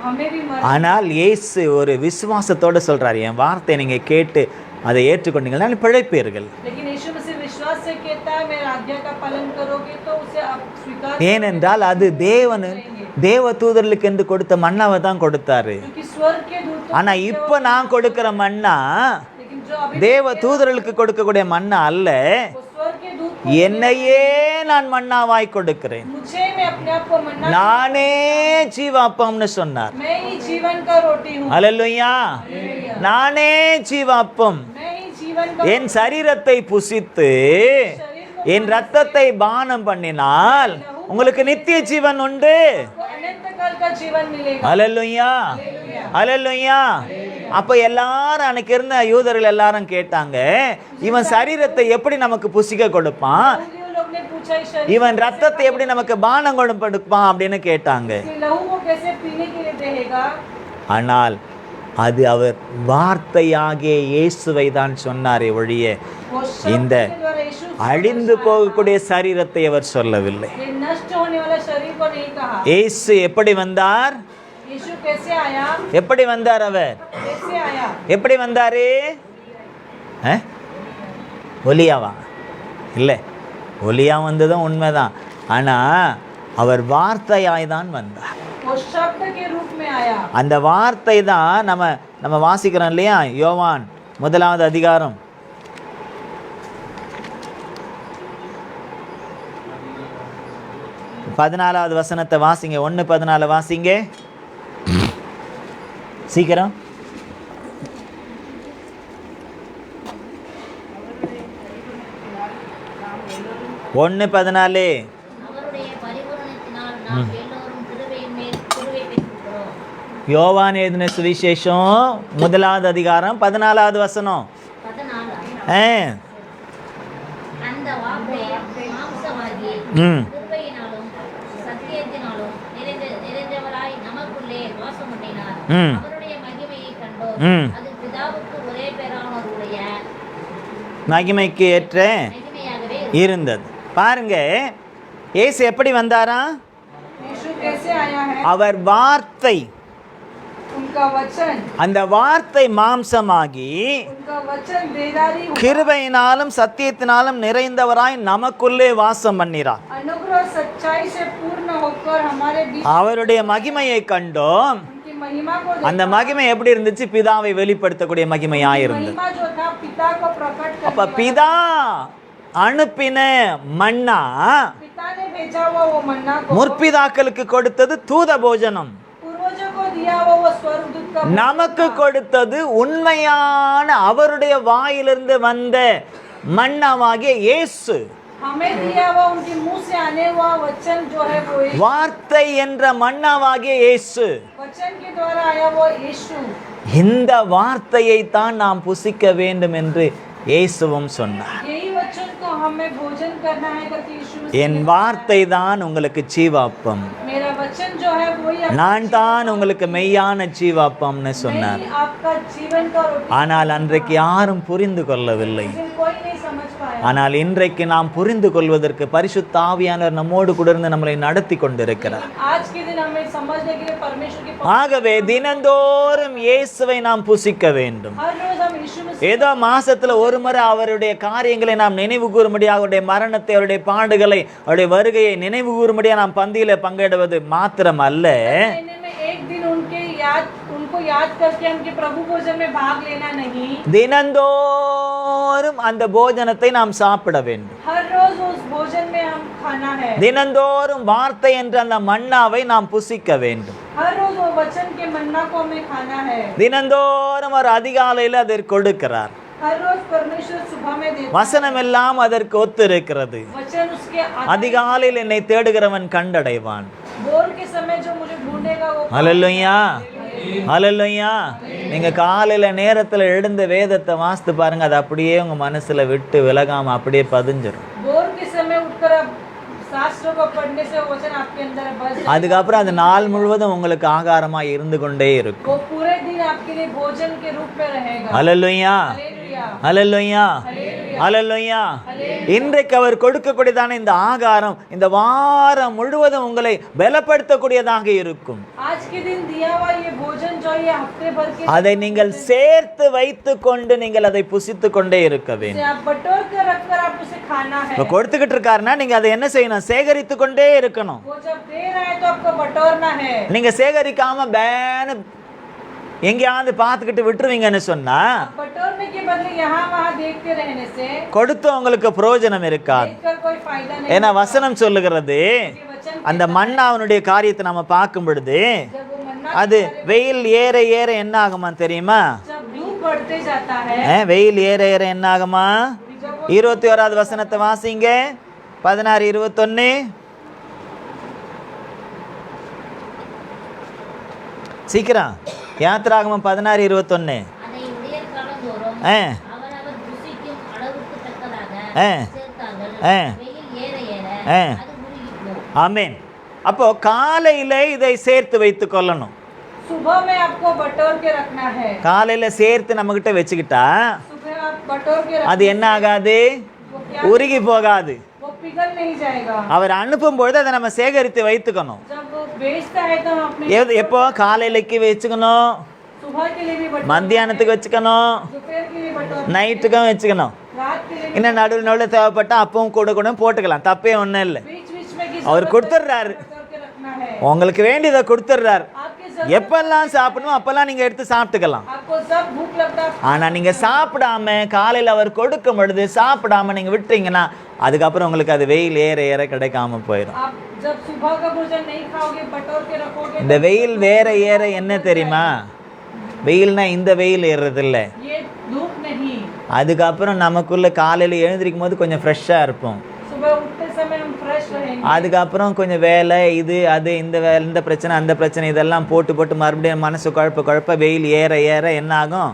हमें भी मरण। ஆனால் இயேசு ஒரு விசுவாசத்தோட சொல்றாரு, என் வார்த்தையை நீங்க கேட்டு அதை ஏற்றுக்கொண்டீங்கன்னா பிழைப்பீர்கள். लेकिन यीशु मसीह विश्वास से कहता है मेरा आज्ञा का पालन करोगे तो उसे आप स्वीकार ஏனென்றால் அது தேவ தூதர்களுக்கு என்று கொடுத்த மன்னாவை தான் கொடுத்தாரு. क्योंकि स्वर्ग के दूतों ஆனா இப்ப நான் கொடுக்கிற மன்னா लेकिन जो अभी தேவ தூதர்களுக்கு கொடுக்கக்கூடிய மன்னா அல்ல, वो स्वर्ग के दूत என்னையே நான் மன்னாவாய் கொடுக்கிறேன், मुझे मैं अपने आप को मन्ना, நானே ஜீவாப்பம்னு சொன்னார். मैं ही जीवन का रोटी हूँ। அல்லேலூயா, நானே ஜீவாப்பம். मैं ही जीवन का என் சரீரத்தை புசித்து என் ரத்தத்தை பானம் பண்ணினால் உங்களுக்கு நித்திய ஜீவன் உண்டு. अनंत काल का जीवन मिलेगा। அல்லேலூயா, அல்லேலூயா. அப்ப எல்லாரும் அன்னைக்கு இருந்த யூதர்கள் எல்லாரும் கேட்டாங்க, இவன் சரீரத்தை எப்படி நமக்கு புசிக்க கொடுப்பான், यहूदियों लोग ने पूछा इस शरीर இவன் ரத்தத்தை எப்படி நமக்கு பானம் கொடுப்பான் அப்படின்னு கேட்டாங்க. के लहू को कैसे पीने के लिए देगा? ஆனால் அது அவர் வார்த்தையாகிய இயேசுவை தான் சொன்னாரே ஒழிய वो शब्द இந்த के द्वारा यीशु அழிந்து போகக்கூடிய சரீரத்தை அவர் சொல்லவில்லை. ये नष्ट होने वाला शरीर को नहीं कहा। இயேசு எப்படி வந்தார், यीशु कैसे आया? எப்படி வந்தார், அவர் कैसे आया? எப்படி வந்தாரு? ஒலியாவா? இல்லை, ஒலியா வந்ததும் உண்மைதான், ஆனா அவர் வார்த்தையாய் தான் வந்தார். वो शब्द के रूप में आया। அந்த வார்த்தை தான் நம்ம வாசிக்கிறோம் இல்லையா, யோவான் 1 அதிகாரம் 14 வசனத்தை வாசிங்க. 1:14 வாசிங்க சீக்கிரம். 1:14 அவருடைய பரிபூரணத்தினால் நாம் எல்லோரும் கிருபையின் மேல் கிருபை பெற்றிருக்கிறோம். யோவான் எழுதின சுவிசேஷம் 1 அதிகாரம் 14 வசனம். 14 அந்த வார்த்தை மாம்சமாகி கிருபையினாலும் சத்தியத்தினாலும் நிறைந்தவராய் நமக்குள்ளே வாசம் பண்ணினார். அவருடைய மகிமையை கண்டோம். அது பிதாவுக்கு ஒரே பேரானவருடைய மகிமைக்கு ஏற்ற மகிமையாகவே இருந்தது. பாருங்க, இயேசு எப்படி வந்தாரா? यीशु कैसे आया है? அவர் வார்த்தை, उनका वचन, அந்த வார்த்தை மாம்சமாகி उनका वचन देदारी हुआ। கிருபையினாலும் சத்தியத்தினாலும் நிறைந்தவராய் நமக்குள்ளே வாசம் பண்ணிறார். अनुग्रह सच्चाई से पूर्ण होकर हमारे बीच அவருடைய மகிமையை கண்டோம். उनकी महिमा को அந்த மகிமை எப்படி இருந்துச்சு? பிதாவை வெளிப்படுத்தக்கூடிய மகிமையாயிருந்தது. महिमा जो था पिता को प्रकट அப்ப करने பிதா அனுப்பின மன்னா पिता ने भेजा हुआ वो मन्ना को முற்பிதாக்களுக்கு கொடுத்தது தூத போஜனம், पूर्वजों को दिया हुआ वो स्वर्गदूत का நமக்கு கொடுத்தது உண்மையான அவருடைய வாயிலிருந்து வந்த மன்னாவாகிய இயேசு. हमें दिया हुआ उनके मुंह से आने हुआ वचन जो है वो यीशु। வார்த்தை என்ற மன்னாவாகிய இயேசு. वचन के द्वारा आया वो यीशु। இந்த வார்த்தையை தான் நாம் புசிக்க வேண்டும் என்று இயேசுவும் சொன்னார். यही वचन को हमें भोजन करना है करके यीशु मसीह என் வார்த்தை தான் உங்களுக்கு ஜீவாப்பம். मेरा वचन वचन जो है वही आपका நான் தான் உங்களுக்கு மெய்யான ஜீவாப்பம்னு சொன்னார். मैं ही आपका जीवन का रोटी। ஆனால் அன்றைக்கு யாரும் புரிந்து கொள்ளவில்லை. लेकिन कोई नहीं समझ पाया। ஆனால் இன்றைக்கு நாம் புரிந்து கொள்வதற்கு பரிசுத்த ஆவியானவர் நம்மோடு கூட இருந்து நம்மளை நடத்தி கொண்டிருக்கிறார். आज के दिन हमें समझने के लिए परमेश्वर की ஆகவே தினந்தோறும் இயேசுவை நாம் புசிக்க வேண்டும். हर रोज हम यीशु मसीह ஏதோ மாசத்துல ஒரு முறை அவருடைய காரியங்களை நாம் நினைவு கூறும்படியாக, அவருடைய மரணத்தை, அவருடைய பாடுகளை, அவருடைய வருகையை நினைவு கூறும்படியாக நாம் பந்தியில பங்கிடுவது மாத்திரம் அல்ல, महीने में एक दिन उनको याद करके उनके प्रभु भोजन में भाग लेना नहीं, தினந்தோறும் அந்த போஜனத்தை நாம் சாப்பிட வேண்டும். हर रोज उस भोजन में हम खाना है। தினந்தோறும் வார்த்தை என்ற அந்த மன்னாவை நாம் புசிக்க வேண்டும். हर रोज वो वचन के मन्ना को हमें खाना है। தினந்தோறும் அவர் அதிகாலையில் அதை கொடுக்கிறார். हर रोज परमेश्वर सुबह में देता வசனம் எல்லாம் அதற்கு ஒத்து இருக்கிறது. वचन उसके அதிகாலையில் என்னை தேடுகிறவன் கண்டடைவான். बोर के समय जो मुझे ढूंढेगा वो ஹல்லேலூயா, ஹல்லேலூயா. நீங்க காலையில நேரத்துல எழுந்த வேதத்தை வாசித்து பாருங்க, அது அப்படியே உங்க மனசுல விட்டு விலகாம அப்படியே பதிஞ்சிடும். बोर के समय उठकर आप शास्त्रों को पढ़ने से वो वचन आपके अंदर बस जाएगा। அதுக்கப்புறம் அது நாள் முழுவதும் உங்களுக்கு ஆகாரமா இருந்து கொண்டே இருக்கும். वो पूरे दिन आपके लिए भोजन के रूप में रहेगा। ஹல்லேலூயா, हालेलुया, ஹல்லேலூயா, हालेलुया, ஹல்லேலூயா. இன்றைக்கு அவர் கொடுக்கக்கூடியதான இந்த ஆகாரம் இந்த வாரம் முழுவதும் உங்களை பலப்படுத்தக்கூடியதாக இருக்கும். आज के दिन दिया हुआ ये भोजन जो ये हफ्ते भर के அதை நீங்கள் சேர்த்து வைத்து கொண்டு நீங்கள் அதை புசித்து கொண்டே இருக்க से வேண்டும். आप बटोर कर रखकर आप उसे खाना है। இப்ப கொடுத்துக்கிட்டு இருக்காருன்னா நீங்க அதை என்ன செய்யணும்? சேகரித்து கொண்டே இருக்கணும். वो जब दे रहा है तो आपको बटोरना है। நீங்க சேகரிக்காம பேனு எங்கேயாவது பார்த்துக்கிட்டு விட்டுருவீங்கன்னு சொன்னா बटोरने के बदले यहाँ वहाँ देखते रहने से கொடுத்து உங்களுக்கு பிரயோஜனம் இருக்காது. देखकर कोई फायदा नहीं। ஏன்னா வசனம் சொல்லுகிறது, ये वचन அந்த மன்னாவுடைய காரியத்தை நம்ம பார்க்கும் பொழுது जब वो मन्ना அது வெயில் ஏற ஏற என்ன ஆகுமா தெரியுமா? जब धूप बढ़ते जाता है, வெயில் ஏற ஏற என்ன ஆகுமா? 21வது வசனத்தை வாசிங்க. 16, 21. சீக்கிரம். யாத்திராகமம் 16, 21. அதை விடியற்காலந்தோறும் ஆ அவரவர் புசிக்கும் அளவுக்கு தக்கதாக ஆ சேர்த்தார்கள். ஆ வெயில் ஏற ஏற ஆ அது உருகிப்போம். ஆமென். அப்போ காலையில இதை சேர்த்து வைத்து கொள்ளணும். सुबह में आपको बटोर के रखना है। காலையில சேர்த்து நம்ம கிட்ட வச்சுக்கிட்டா सुबह आप बटोर के அது என்ன ஆகாது? वो क्या உருகி போகாது. वो पिघल नहीं जाएगा। அவர் அனுப்பும் பொழுது அதை நம்ம சேகரித்து வைத்துக்கணும். जब वो बेचता है तो हम अपने எப்போ? காலையிலக்கு வச்சுக்கணும், सुबह के लिए भी बटोर, மத்தியானத்துக்கு வச்சுக்கணும், दोपहर के लिए बटोर, நைட்டுக்கும் வச்சுக்கணும். रात के लिए இன்னும் நடுவில் நடுவில் தேவைப்பட்டா அப்பவும் கூட கூட போட்டுக்கலாம், தப்பே ஒன்றும் இல்லை. बीच बीच में की அவர் கொடுத்துட்றாரு, बटोर के रखना है। உங்களுக்கு வேண்டியதை கொடுத்துட்றாரு. आपके எப்பெல்லாம் சாப்பிடணும் அப்பெல்லாம் நீங்க எடுத்து சாப்பிட்டுக்கலாம். आपको जब भूख लगता है ஆனா நீங்க சாப்பிடாம காலையில் அவர் கொடுக்கும் பொழுது சாப்பிடாம நீங்க விட்டீங்கன்னா அதுக்கப்புறம் உங்களுக்கு அது வெயில் ஏற ஏற கிடைக்காம போயிடும். आप जब सुबह का भोजन नहीं खाओगे बटोर के रखोगे இந்த வெயில் வேற ஏற என்ன தெரியுமா? வெயில்னா இந்த வெயில் ஏறுறது இல்லை. ये धूप नहीं। அதுக்கப்புறம் நமக்குள்ள காலையில் எழுந்திருக்கும் போது கொஞ்சம் ஃப்ரெஷ்ஷாக இருப்போம். सुबह उठते समय हम फ्रेश रहेंगे। அதுக்கப்புறம் கொஞ்சம் வேலை இது அது இந்த வேலை இந்த பிரச்சனை அந்த பிரச்சனை இதெல்லாம் போட்டு போட்டு மறுபடியும் மனசு குழப்ப வெயில் ஏற ஏற என்ன ஆகும்?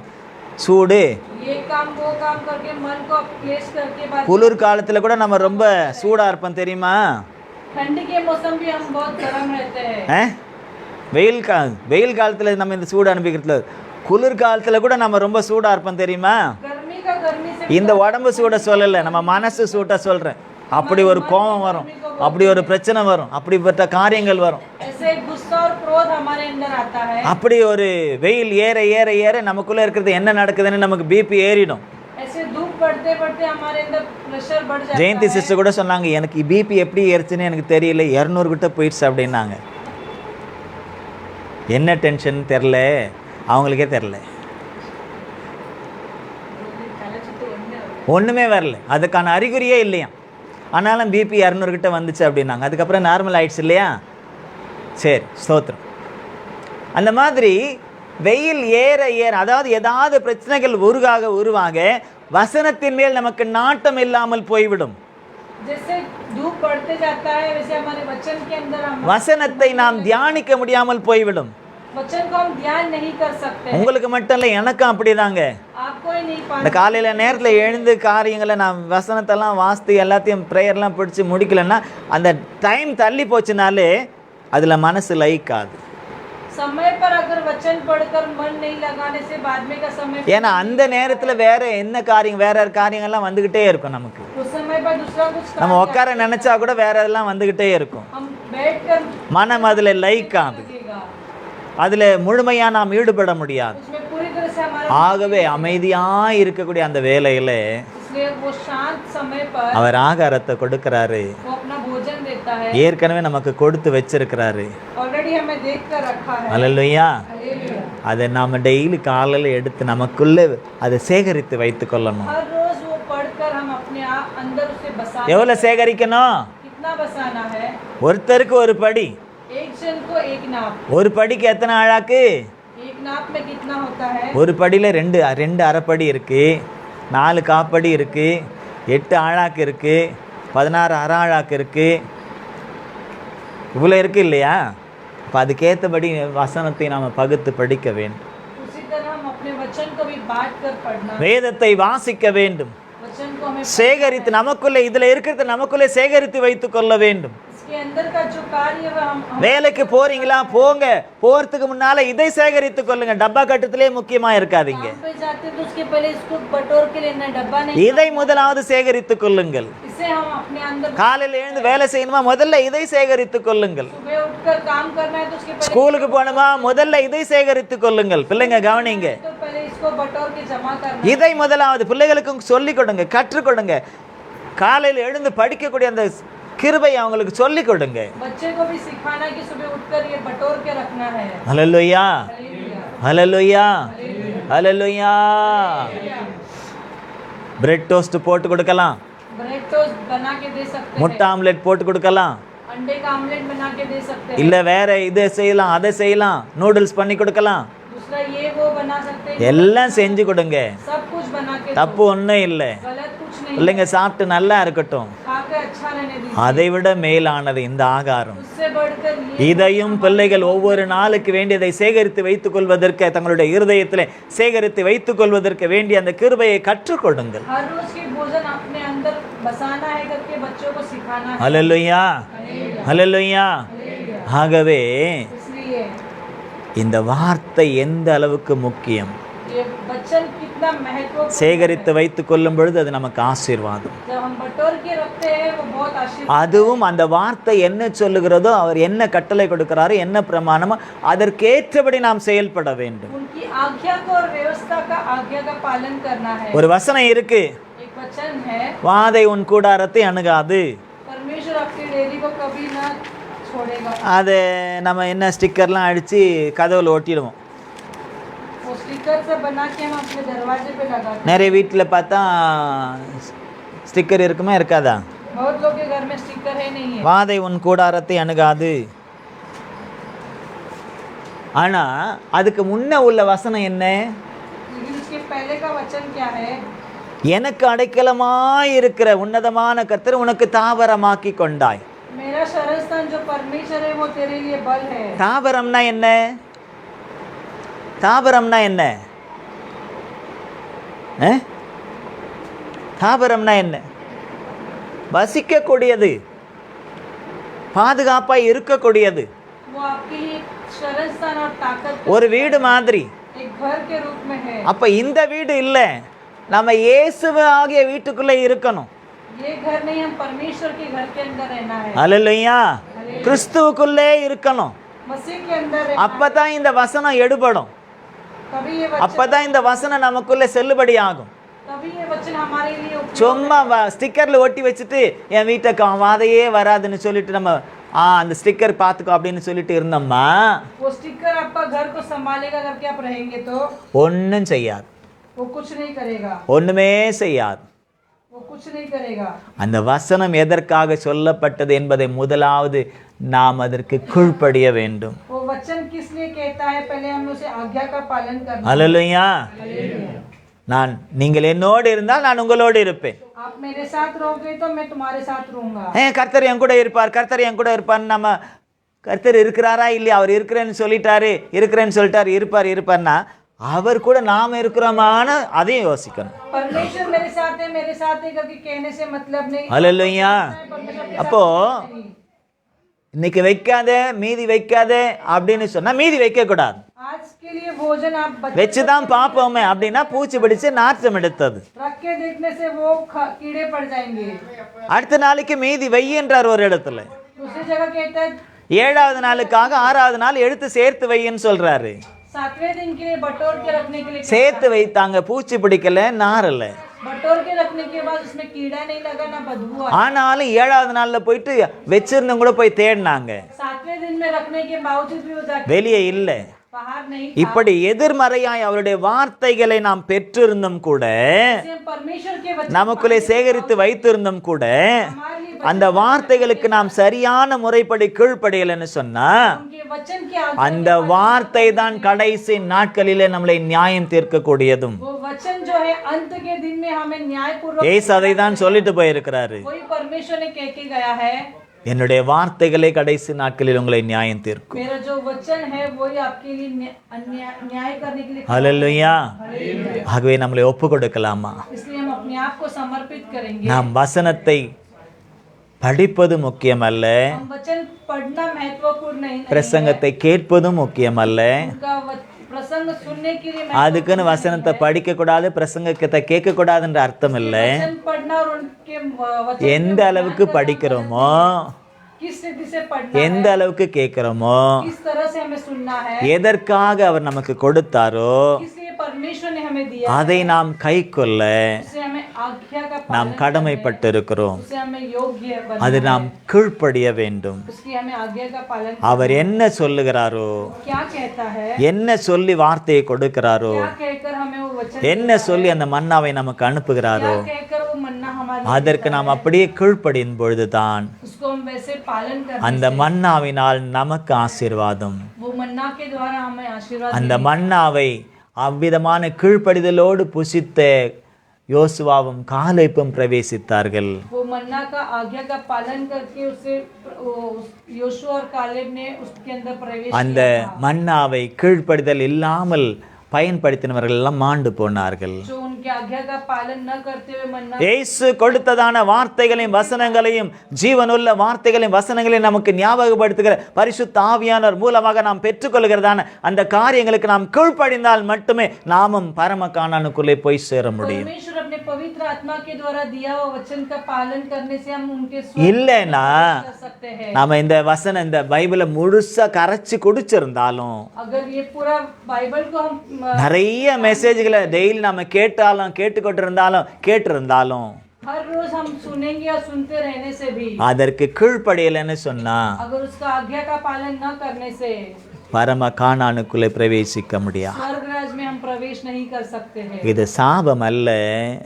சூடு. ये काम वो काम करके मन को क्लेश करके बाद குளிர் காலத்தில் கூட நம்ம ரொம்ப சூடாக இருப்போம் தெரியுமா? ठंडी के मौसम भी हम बहुत गर्म रहते हैं। வெயில் காலத்தில் நம்ம இந்த சூடு அனுப்பிக்கிறதுல, குளிர் காலத்தில் கூட நம்ம ரொம்ப சூடாக இருப்போம் தெரியுமா? गर्मी का गर्मी से இந்த உடம்பு சூட சொல்லலை, நம்ம மனசு சூட்ட சொல்கிறேன். அப்படி ஒரு கோபம் வரும், அப்படி ஒரு பிரச்சனை வரும், அப்படிப்பட்ட காரியங்கள் வரும். ऐसे गुस्सा और क्रोध हमारे अंदर आता है। அப்படி ஒரு வெயில் ஏற ஏற ஏற நமக்குள்ளே இருக்கிறது என்ன நடக்குதுன்னு நமக்கு பிபி ஏறிடும். ऐसे धूप बढ़ते बढ़ते हमारे अंदर प्रेशर बढ़ जाता ஜெயந்தி है। சிஸ்டர் கூட சொன்னாங்க, எனக்கு பிபி எப்படி ஏறிச்சுன்னு எனக்கு தெரியல, 200 கிட்ட போயிடுச்சு அப்படின்னாங்க. என்ன டென்ஷன் தெரில, அவங்களுக்கே தெரில, ஒன்றுமே வரல, அதுக்கான அறிகுறியே இல்லையா. ஆனாலும் பிபி 200 கிட்ட வந்துச்சு அப்படின்னாங்க. அதுக்கப்புறம் நார்மல் ஆயிடுச்சு இல்லையா? சரி, ஸ்தோத்திரம். அந்த மாதிரி வெயில் ஏற ஏற, அதாவது ஏதாவது பிரச்சனைகள் உருவாக வசனத்தின் மேல் நமக்கு நாட்டம் இல்லாமல் போய்விடும். जैसे धूप बढ़ते जाता है वैसे हमारे वचन के अंदर हम வசனத்தை நாம் தியானிக்க முடியாமல் போய்விடும். वचन को हम ध्यान नहीं कर सकते। உங்களுக்கு மட்டும் இல்லை, எனக்கும் அப்படிதாங்க. आपको ही नहीं இந்த पाना। காலையில் நேரத்தில் எழுந்து காரியங்களை நான் வசனத்தெல்லாம் வாசித்து எல்லாத்தையும் ப்ரேயர்லாம் பிடிச்சி முடிக்கலன்னா அந்த டைம் தள்ளி போச்சுனாலே அதில் மனசு லைக்காது. समय पर अगर वचन पढ़कर मन नहीं लगाने से बाद में का समय ஏன்னா அந்த நேரத்தில் வேற என்ன காரியம், வேற காரியங்கள்லாம் வந்துக்கிட்டே இருக்கும். நமக்கு उस समय पर दूसरा कुछ நம்ம உட்கார நினைச்சா கூட வேற எல்லாம் வந்துக்கிட்டே இருக்கும். हम बैठकर மனம் அதில் லைக்காது, लगेगा, அதில் முழுமையாக நாம் ஈடுபட முடியாது. उसमें पूरी तरह से हमारा ஆகவே அமைதியாக இருக்கக்கூடிய அந்த வேலையில் इसलिए वो शांत समय पर அவர் ஆகாரத்தை கொடுக்கறாரு. वो अपना भोजन देता है, ஏற்கனவே நமக்கு கொடுத்து வச்சிருக்கிறாரு. ऑलरेडी हमें देख कर रखा है। அல்லேலூயா. हालेलुया। அதை நாம் டெய்லி காலையில் எடுத்து நமக்குள்ளே அதை சேகரித்து வைத்து கொள்ளணும். हर रोज वो पढ़कर हम अपने आप अंदर उसे बसा, எவ்வளோ சேகரிக்கணும்? कितना बसाना है? ஒருத்தருக்கு ஒரு படி. एक जन को एक नाप, ஒரு படிக்கு எத்தனை ஆழாக்கு? एक नाप में कितना होता है? ஒரு படியில் ரெண்டு அரைப்படி இருக்குது, 4 காப்படி இருக்குது, 8 ஆழாக்கு இருக்குது, 16 அரை ஆழாக்கு இருக்குது. இவ்வளோ இருக்குது இல்லையா? அப்போ அதுக்கேற்றபடி வசனத்தை நாம் பகுத்து படிக்க வேண்டும். उसी तरह हम अपने वचन को भी बांट कर पढ़ना, வேதத்தை வாசிக்க வேண்டும், वचन को हमें சேகரித்து நமக்குள்ளே இதில் இருக்கிறது நமக்குள்ளே சேகரித்து வைத்து கொள்ள வேண்டும். इसके अंदर का जो कार्य है हम வேலைக்கு போறீங்களா? போங்க, போறதுக்கு முன்னால இதை சேகரித்து கொள்ளுங்க. டப்பா கட்டத்திலே முக்கியமா இருக்காதீங்க. काम पे जाते हैं तो उसके पहले इसको बटोर के लेना, डब्बा नहीं, இதை முதலாவது சேகரித்து கொள்ளுங்கள். इसे हम अपने अंदर காலையில் எழுந்து வேலை செய்யணுமா? முதல்ல இதை சேகரித்து கொள்ளுங்கள். सुबह उठकर काम करना है तो उसके पहले ஸ்கூலுக்கு போகணுமா? முதல்ல இதை சேகரித்து கொள்ளுங்கள். பிள்ளைங்க கவனிங்க, तो पहले इसको बटोर के जमा करना, இதை முதலாவது பிள்ளைகளுக்கும் சொல்லிக் கொடுங்க, கற்றுக் கொடுங்க. காலையில் எழுந்து படிக்கக்கூடிய அந்த கிருபை அவங்களுக்கு சொல்லிக் கொடுங்க. बच्चे को भी सिखाना कि सुबह उठकर ये बटोर के रखना है। ஹல்லேலூயா, हालेलुया। ஹல்லேலூயா, ஹல்லேலூயா. பிரெட் டோஸ்ட் போட்டு கொடுக்கலாம், ब्रेड टोस्ट बना के दे सकते हैं, முட்டை ஆம்லெட் போட்டு கொடுக்கலாம், अंडे का आमलेट बना के दे सकते हैं, இல்லை வேற இதை செய்யலாம், அதை செய்யலாம், நூடுல்ஸ் பண்ணி கொடுக்கலாம். दूसरा ये वो बना सकते हैं, எல்லாம் செஞ்சு கொடுங்க, सब कुछ बना के दो, தப்பு ஒன்றும் இல்லை. गलत कुछ नहीं, பிள்ளைங்க சாப்பிட்டு நல்லா இருக்கட்டும். खाकर अच्छा रहने दीजिए। அதை விட மேலானது இந்த ஆகாரம். उससे बढ़कर ये இதையும் பிள்ளைகள் ஒவ்வொரு நாளுக்கு வேண்டியதை சேகரித்து வைத்துக் கொள்வதற்கு, தங்களுடைய இருதயத்திலே சேகரித்து வைத்துக் கொள்வதற்கு வேண்டிய அந்த கிருபையை கற்றுக் கொடுங்கள். हर रोज के भोजन अपने अंदर बसाना है करके बच्चों को सिखाना है। ஹல்லேலூயா, ஹல்லேலூயா. ஆகவே इसलिए இந்த வார்த்தை எந்த அளவுக்கு முக்கியம், ये वचन कितना महत्वपूर्ण சேகரித்து வைத்துக் கொள்ளும் பொழுது அது நமக்கு ஆசீர்வாதம். जब हम बटोर के रखते हैं वो बहुत आशीर्वाद, அதுவும் அந்த வார்த்தை என்ன சொல்லுகிறதோ, அவர் என்ன கட்டளை கொடுக்கிறாரோ, என்ன பிரமாணமோ அதற்கேற்றபடி நாம் செயல்பட வேண்டும். उनकी आज्ञा को और व्यवस्था का आज्ञा का पालन करना है। ஒரு வசனம் இருக்கு, एक वचन है, வாதை உன் கூடாரத்தை அணுகாது. परमेश्वर आपकी डेयरी को कभी ना छोड़ेगा। அது நம்ம என்ன ஸ்டிக்கர்லாம் அடித்து கதவுல ஒட்டிடுவோம். वो स्टिकर से बना के हम अपने दरवाजे पे लगाते हैं। நிறைய வீட்டில் பார்த்தா ஸ்டிக்கர் இருக்குமா இருக்காதா? बहुत लोग के घर में स्टिकर है नहीं है, வாதை உன் கூடாரத்தை அணுகாது. ஆனா அதுக்கு முன்ன உள்ள வசனம் என்ன? लेकिन उसके पहले का वचन क्या है? எனக்கு அடைக்கலமாய் இருக்கிற உன்னதமான கர்த்தர் உனக்கு தாவரமாக்கி கொண்டாய். मेरा शरणस्थान जो परमेश्वर है वो तेरे लिए बल है। தாவரம்னா என்ன? தாவரம்னா என்ன? தாவரம்னா என்ன? வசிக்கக்கூடியது, பாதுகாப்பாய் இருக்கக்கூடியது, वो आपकी शरणस्थान और ताकत ஒரு வீடு மாதிரி. एक घर के रूप में है। அப்ப இந்த வீடு இல்லை, நம்ம இயேசுவே ஆகிய வீட்டுக்குள்ளே இருக்கணும். ये घर नहीं, हम परमेश्वर के घर के अंदर रहना है। அல்லேலூயா. கிறிஸ்துவுக்குள்ளே இருக்கணும். मसीह के अंदर रहना है। அப்பதான் இந்த வசனம் எடுபடும், तभी ये वचन, அப்பதான் இந்த வசனம் நமக்குள்ளே செல்லுபடி ஆகும். तभी ये वचन हमारे लिए उपयोग சும்மா ஸ்டிக்கரில் ஒட்டி வச்சுட்டு என் வீட்டை வாதையே வராதுன்னு சொல்லிட்டு நம்ம அந்த ஸ்டிக்கர் பார்த்துக்கோ அப்படின்னு சொல்லிட்டு இருந்தோம்னா वो स्टिकर आपका घर को संभालेगा करके आप रहेंगे तो ஒன்றும் செய்யாது, वो कुछ नहीं करेगा, ஒன்றுமே செய்யாது. वो कुछ नहीं करेगा। அந்த வசனம் எதற்காக சொல்லப்பட்டது என்பதை முதலாவது நாம் அதற்கு கீழ்ப்படிய வேண்டும். वो वचन किस लिए कहता है, पहले हमें उसे आज्ञा का पालन करना है। அல்லேலூயா. நீங்கள் என்னோடு இருந்தால் நான் உங்களோடு இருப்பேன். आप मेरे साथ रहोगे तो मैं तुम्हारे साथ रहूंगा। கர்த்தர் என் கூட இருப்பார், கர்த்தர் என் கூட இருப்பார். நம்ம கர்த்தர் இருக்கிறாரா இல்லையா? அவர் இருக்கிறேன்னு சொல்லிட்டாரு, இருக்கிறேன்னு சொல்லிட்டாரு, இருப்பார்னா அவர் கூட நாம் இருக்கிறோமான அதையும் யோசிக்கணும். परमेश्वर मेरे साथ है करके कहने से मतलब नहीं। அல்லேலூயா. அப்போ இன்னைக்கு வைக்காத மீதி வைக்காத அப்படின்னு சொன்னா மீதி வைக்க கூடாது. आज के लिए भोजन आप बच्चे வச்சுதான் பார்ப்போமே அப்படின்னா பூச்சி பிடிச்சு நாற்றம் எடுத்தது. रख के देखने से वो कीड़े पड़ जाएंगे. அடுத்த நாளைக்கு மீதி வையின்றார் ஒரு இடத்துல. दूसरी जगह कहता है 7வது நாளுக்காக 6வது நாள் எடுத்து சேர்த்து வையின்னு சொல்றாரு. 7वें दिन के लिए बटोर के रखने के लिए சேர்த்து வைத்தாங்க, பூச்சி பிடிக்கல, நாரல. बटोर के रखने के बाद उसमें कीड़ा नहीं लगा ना बदबू आई. ஆனாலும் 7வது நாள்ல போயிட்டு வச்சிருந்தவங்க கூட போய் தேடினாங்க, 7वें दिन में रखने के बावजूद भी वो जाके வெளியே இல்லை. बाहर नहीं. இப்படி எதிர்மறையாய் அவருடைய வார்த்தைகளை நாம் பெற்றிருந்தும் கூட, परमेश्वर के वचन நமக்குள்ளே சேகரித்து வைத்திருந்தும் கூட, அந்த வார்த்தைகளுக்கு நாம் சரியான முறைப்படி கீழ்ப்படியலைன்னு சொன்னா उनके वचन के அந்த வார்த்தை தான் கடைசி நாட்களிலே நம்மளை நியாயம் தீர்க்கக்கூடியதும். वो वचन जो है अंत के दिन में हमें न्यायपूर्वक ஏசு அதை தான் சொல்லிட்டு போயிருக்கிறாரு. वही परमेश्वर ने कह के गया है, என்னுடைய வார்த்தைகளே கடைசி நாட்களில் உங்களை நியாயம் தீர்க்கும். मेरा जो वचन है वही आपके लिए न्याय करने के लिए. ஹல்லேலூயா. ஆகவே நம்மளை ஒப்பு கொடுக்கலாமா? इसलिए हम अपने आप को समर्पित करेंगे. நாம் வசனத்தை படிப்பது முக்கியமல்ல, हम वचन पढ़ना महत्वपूर्ण नहीं है. பிரசங்கத்தை கேட்பதும் முக்கியமல்ல. उनका प्रसंग सुनने के लिए அதுக்குன்னு வசனத்தை படிக்க கூடாது, பிரசங்கத்தை கேட்க கூடாதுன்ற அர்த்தம் இல்லை. वचन पढ़ना और उनके वचन எந்த அளவுக்கு படிக்கிறோமோ, किस स्थिति से पढ़ना, எந்த அளவுக்கு கேட்கிறோமோ, किस तरह से हमें सुनना है, எதற்காக அவர் நமக்கு கொடுத்தாரோ इसलिए परमेश्वर ने हमें दिया, அதை நாம் கைக்கொள்ள उससे हमें आज्ञा का நாம் पालन, கடமைப்பட்டிருக்கிறோம். उससे हमें योग्य அது बनना, நாம் கீழ்ப்படிய வேண்டும். उसकी हमें आज्ञा का पालन. அவர் என்ன சொல்லுகிறாரோ, क्या कहता है, என்ன சொல்லி வார்த்தையை கொடுக்கிறாரோ, क्या कहकर हमें वो वचन, என்ன சொல்லி அந்த மன்னாவை நமக்கு அனுப்புகிறாரோ, क्या कहकर वो मन्ना हमारे, அதற்கு நாம் அப்படியே கீழ்ப்படியும் பொழுதுதான் उसको हम वैसे पालन कर, அந்த மன்னாவினால் நமக்கு ஆசீர்வாதம். वो मन्ना के द्वारा हमें आशीर्वाद. அந்த மன்னாவை அவ்விதமான கீழ்ப்படிதலோடு புசித்த யோசுவாவும் காலேப்பும் பிரவேசித்தார்கள். वो मन्ना का आज्ञा का पालन करके उसे योशुआ और कालेब ने उसके अंदर प्रवेश அந்த மன்னாவை கீழ்ப்படிதல் இல்லாமல் பயன்படுத்தினவர்கள் எல்லாம் மாண்டு போனார்கள். जो उनके आज्ञा का पालन न करते हुए मन्ना, இயேசு கொடுத்ததான வார்த்தைகளையும் வசனங்களையும் ஜீவனுள்ள வார்த்தைகளையும் வசனங்களையும் நமக்கு ஞாபகப்படுத்துகிற பரிசுத்த ஆவியானவர் மூலமாக நாம் பெற்றுக்கொள்கிறதான அந்த காரியங்களுக்கு நாம் கீழ்ப்படிந்தால் மட்டுமே நாமும் பரம கானானுக்குள்ளே போய் சேர முடியும். परमेश्वर अपने पवित्र आत्मा के द्वारा दिया हुआ वचन का पालन करने से हम उनके இல்லைன்னா कर सकते हैं. நாம இந்த வசனம் இந்த பைபிளை முழுசா கரைச்சு குடிச்சிருந்தாலும், अगर ये पूरा बाइबल को हम நிறைய மெசேஜ்களை டெய்லி நம்ம கேட்டிருந்தாலும் हर रोज हम सुनेंगे या सुनते रहने से भी அதற்கு கீழ்ப்படியலைன்னு சொன்னா अगर उसका आज्ञा का पालन न करने से பரம கானானுக்குள்ளே பிரவேசிக்க முடியாது. स्वर्ग राज्य में हम प्रवेश नहीं कर सकते हैं. இது சாபம் அல்ல,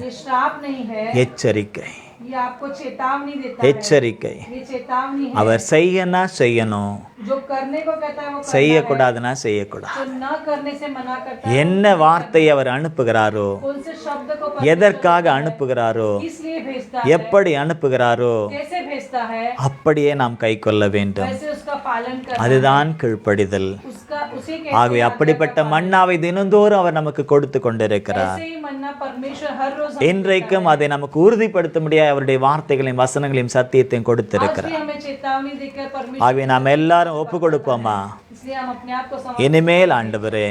ये श्राप नहीं है, எச்சரிக்கை. ये आपको चेतावनी देता है. எச்சரிக்கை. ये चेतावनी है. அவர் செய்யணும், जो करने को कहता है वो करना है. செய்யக்கூடாதுன்னா செய்யக்கூடாது. जो न करने से मना करता है. என்ன வார்த்தையை அவர் அனுப்புகிறாரோ, कौन से शब्द को எதற்காக அனுப்புகிறாரோ, इसलिए भेजता है, எப்படி அனுப்புகிறாரோ कैसे भेजता है, அப்படியே நாம் கைக்கொள்ள வேண்டும். वैसे उसका पालन करना, அதுதான் கீழ்ப்படிதல். उसका उसी के ஆகவே அப்படிப்பட்ட மன்னாவை தினந்தோறும் அவர் நமக்கு கொடுத்து கொண்டிருக்கிறார். ऐसे ही मन्ना परमेश्वर हर रोज இன்றைக்கும் அதை நமக்கு உறுதிப்படுத்த முடியாது அவருடைய வார்த்தைகளையும் வசனங்களையும் சத்தியத்தையும் கொடுத்திருக்கிறார். हमें चेतावनी देकर परमेश्वर, ஆகவே நாம் எல்லாரும் ஒப்பு கொடுப்போமா? इसलिए हम अपने आप को இனிமேல் ஆண்டவரே,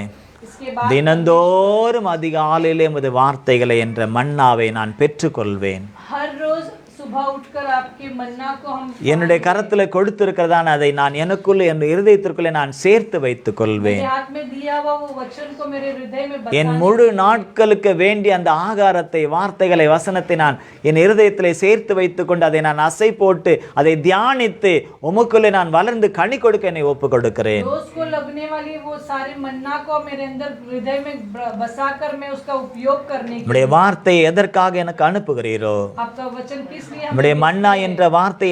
इसके बाद தினந்தோறும் அதிகாலையிலே உமது வார்த்தைகளை என்ற மன்னாவை நான் பெற்றுக்கொள்வேன். हर रोज सुबह उठकर आपके मन्ना को हम என்னுடைய கரத்தில் கொடுத்திருக்கிறதான அதை நான் எனக்குள்ளே என் இருதயத்திற்குள்ளே நான் சேர்த்து வைத்துக் கொள்வேன். मेरे हाथ में दिया हुआ वो वचन को मेरे हृदय में என் முழு நாட்களுக்கு வேண்டிய அந்த ஆகாரத்தை, வார்த்தைகளை, வசனத்தை நான் என் இருதயத்திலே சேர்த்து வைத்துக் கொண்டு அதை நான் அசை போட்டு அதை தியானித்து உமக்குள்ளே நான் வளர்ந்து கனி கொடுக்க என்னை ஒப்பு கொடுக்கிறேன். रोज को लगने वाली वो सारे मन्ना को मेरे अंदर हृदय में बसाकर मैं उसका उपयोग करने की, உம்முடைய வார்த்தையை எதற்காக எனக்கு அனுப்புகிறீரோ, आपका वचन किस लिए உம்முடைய மன்னா என்ற வார்த்தை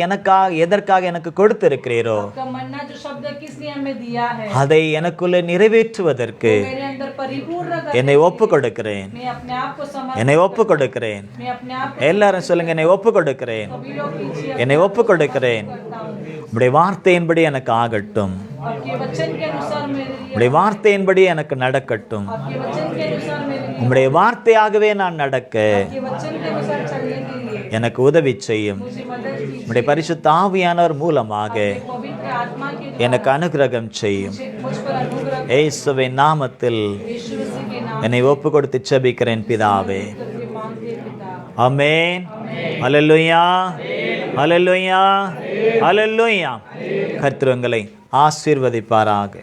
எதற்காக எனக்கு கொடுத்திருக்கிறீரோ, आपका मन्ना जो शब्द किस लिए हमें दिया है, அதை எனக்குள்ளே நிறைவேற்றுவதற்கு मेरे अंदर परिपूर्ण कर, என்னை ஒப்பு கொடுக்கிறேன். मैं अपने आप को समर्पित, என்னை ஒப்பு கொடுக்கிறேன். मैं अपने आप எல்லாரும் சொல்லுங்க, என்னை ஒப்பு கொடுக்கிறேன், सभी लोग कीजिए, என்னை ஒப்பு கொடுக்கிறேன். करता हूँ. உம்முடைய வார்த்தையின்படி எனக்கு ஆகட்டும், आपके वचन के अनुसार मेरे लिए, உம்முடைய வார்த்தையின்படி எனக்கு நடக்கட்டும். आपके वचन के अनुसार मेरे लिए, உம்முடைய வார்த்தையாகவே நான் நடக்க आपके वचन के अनुसार चलने के लिए எனக்கு உதவி செய்யும். मुझे मदद कीजिए. உம்முடைய பரிசுத்த ஆவியானவர் மூலமாக पवित्र आत्मा के எனக்கு அனுகிரகம் செய்யும். मुझ पर अनुग्रह இயேசுவின் நாமத்தில் यीशु मसीह के नाम என்னை ஒப்பு கொடுத்து செபிக்கிறேன் பிதாவே. करके मांगते हैं पिता। ஆமென். ஹல்லேலூயா, ஹல்லேலூயா, ஹல்லேலூயா. கர்த்தர் உங்களை ஆசீர்வதிப்பாராக.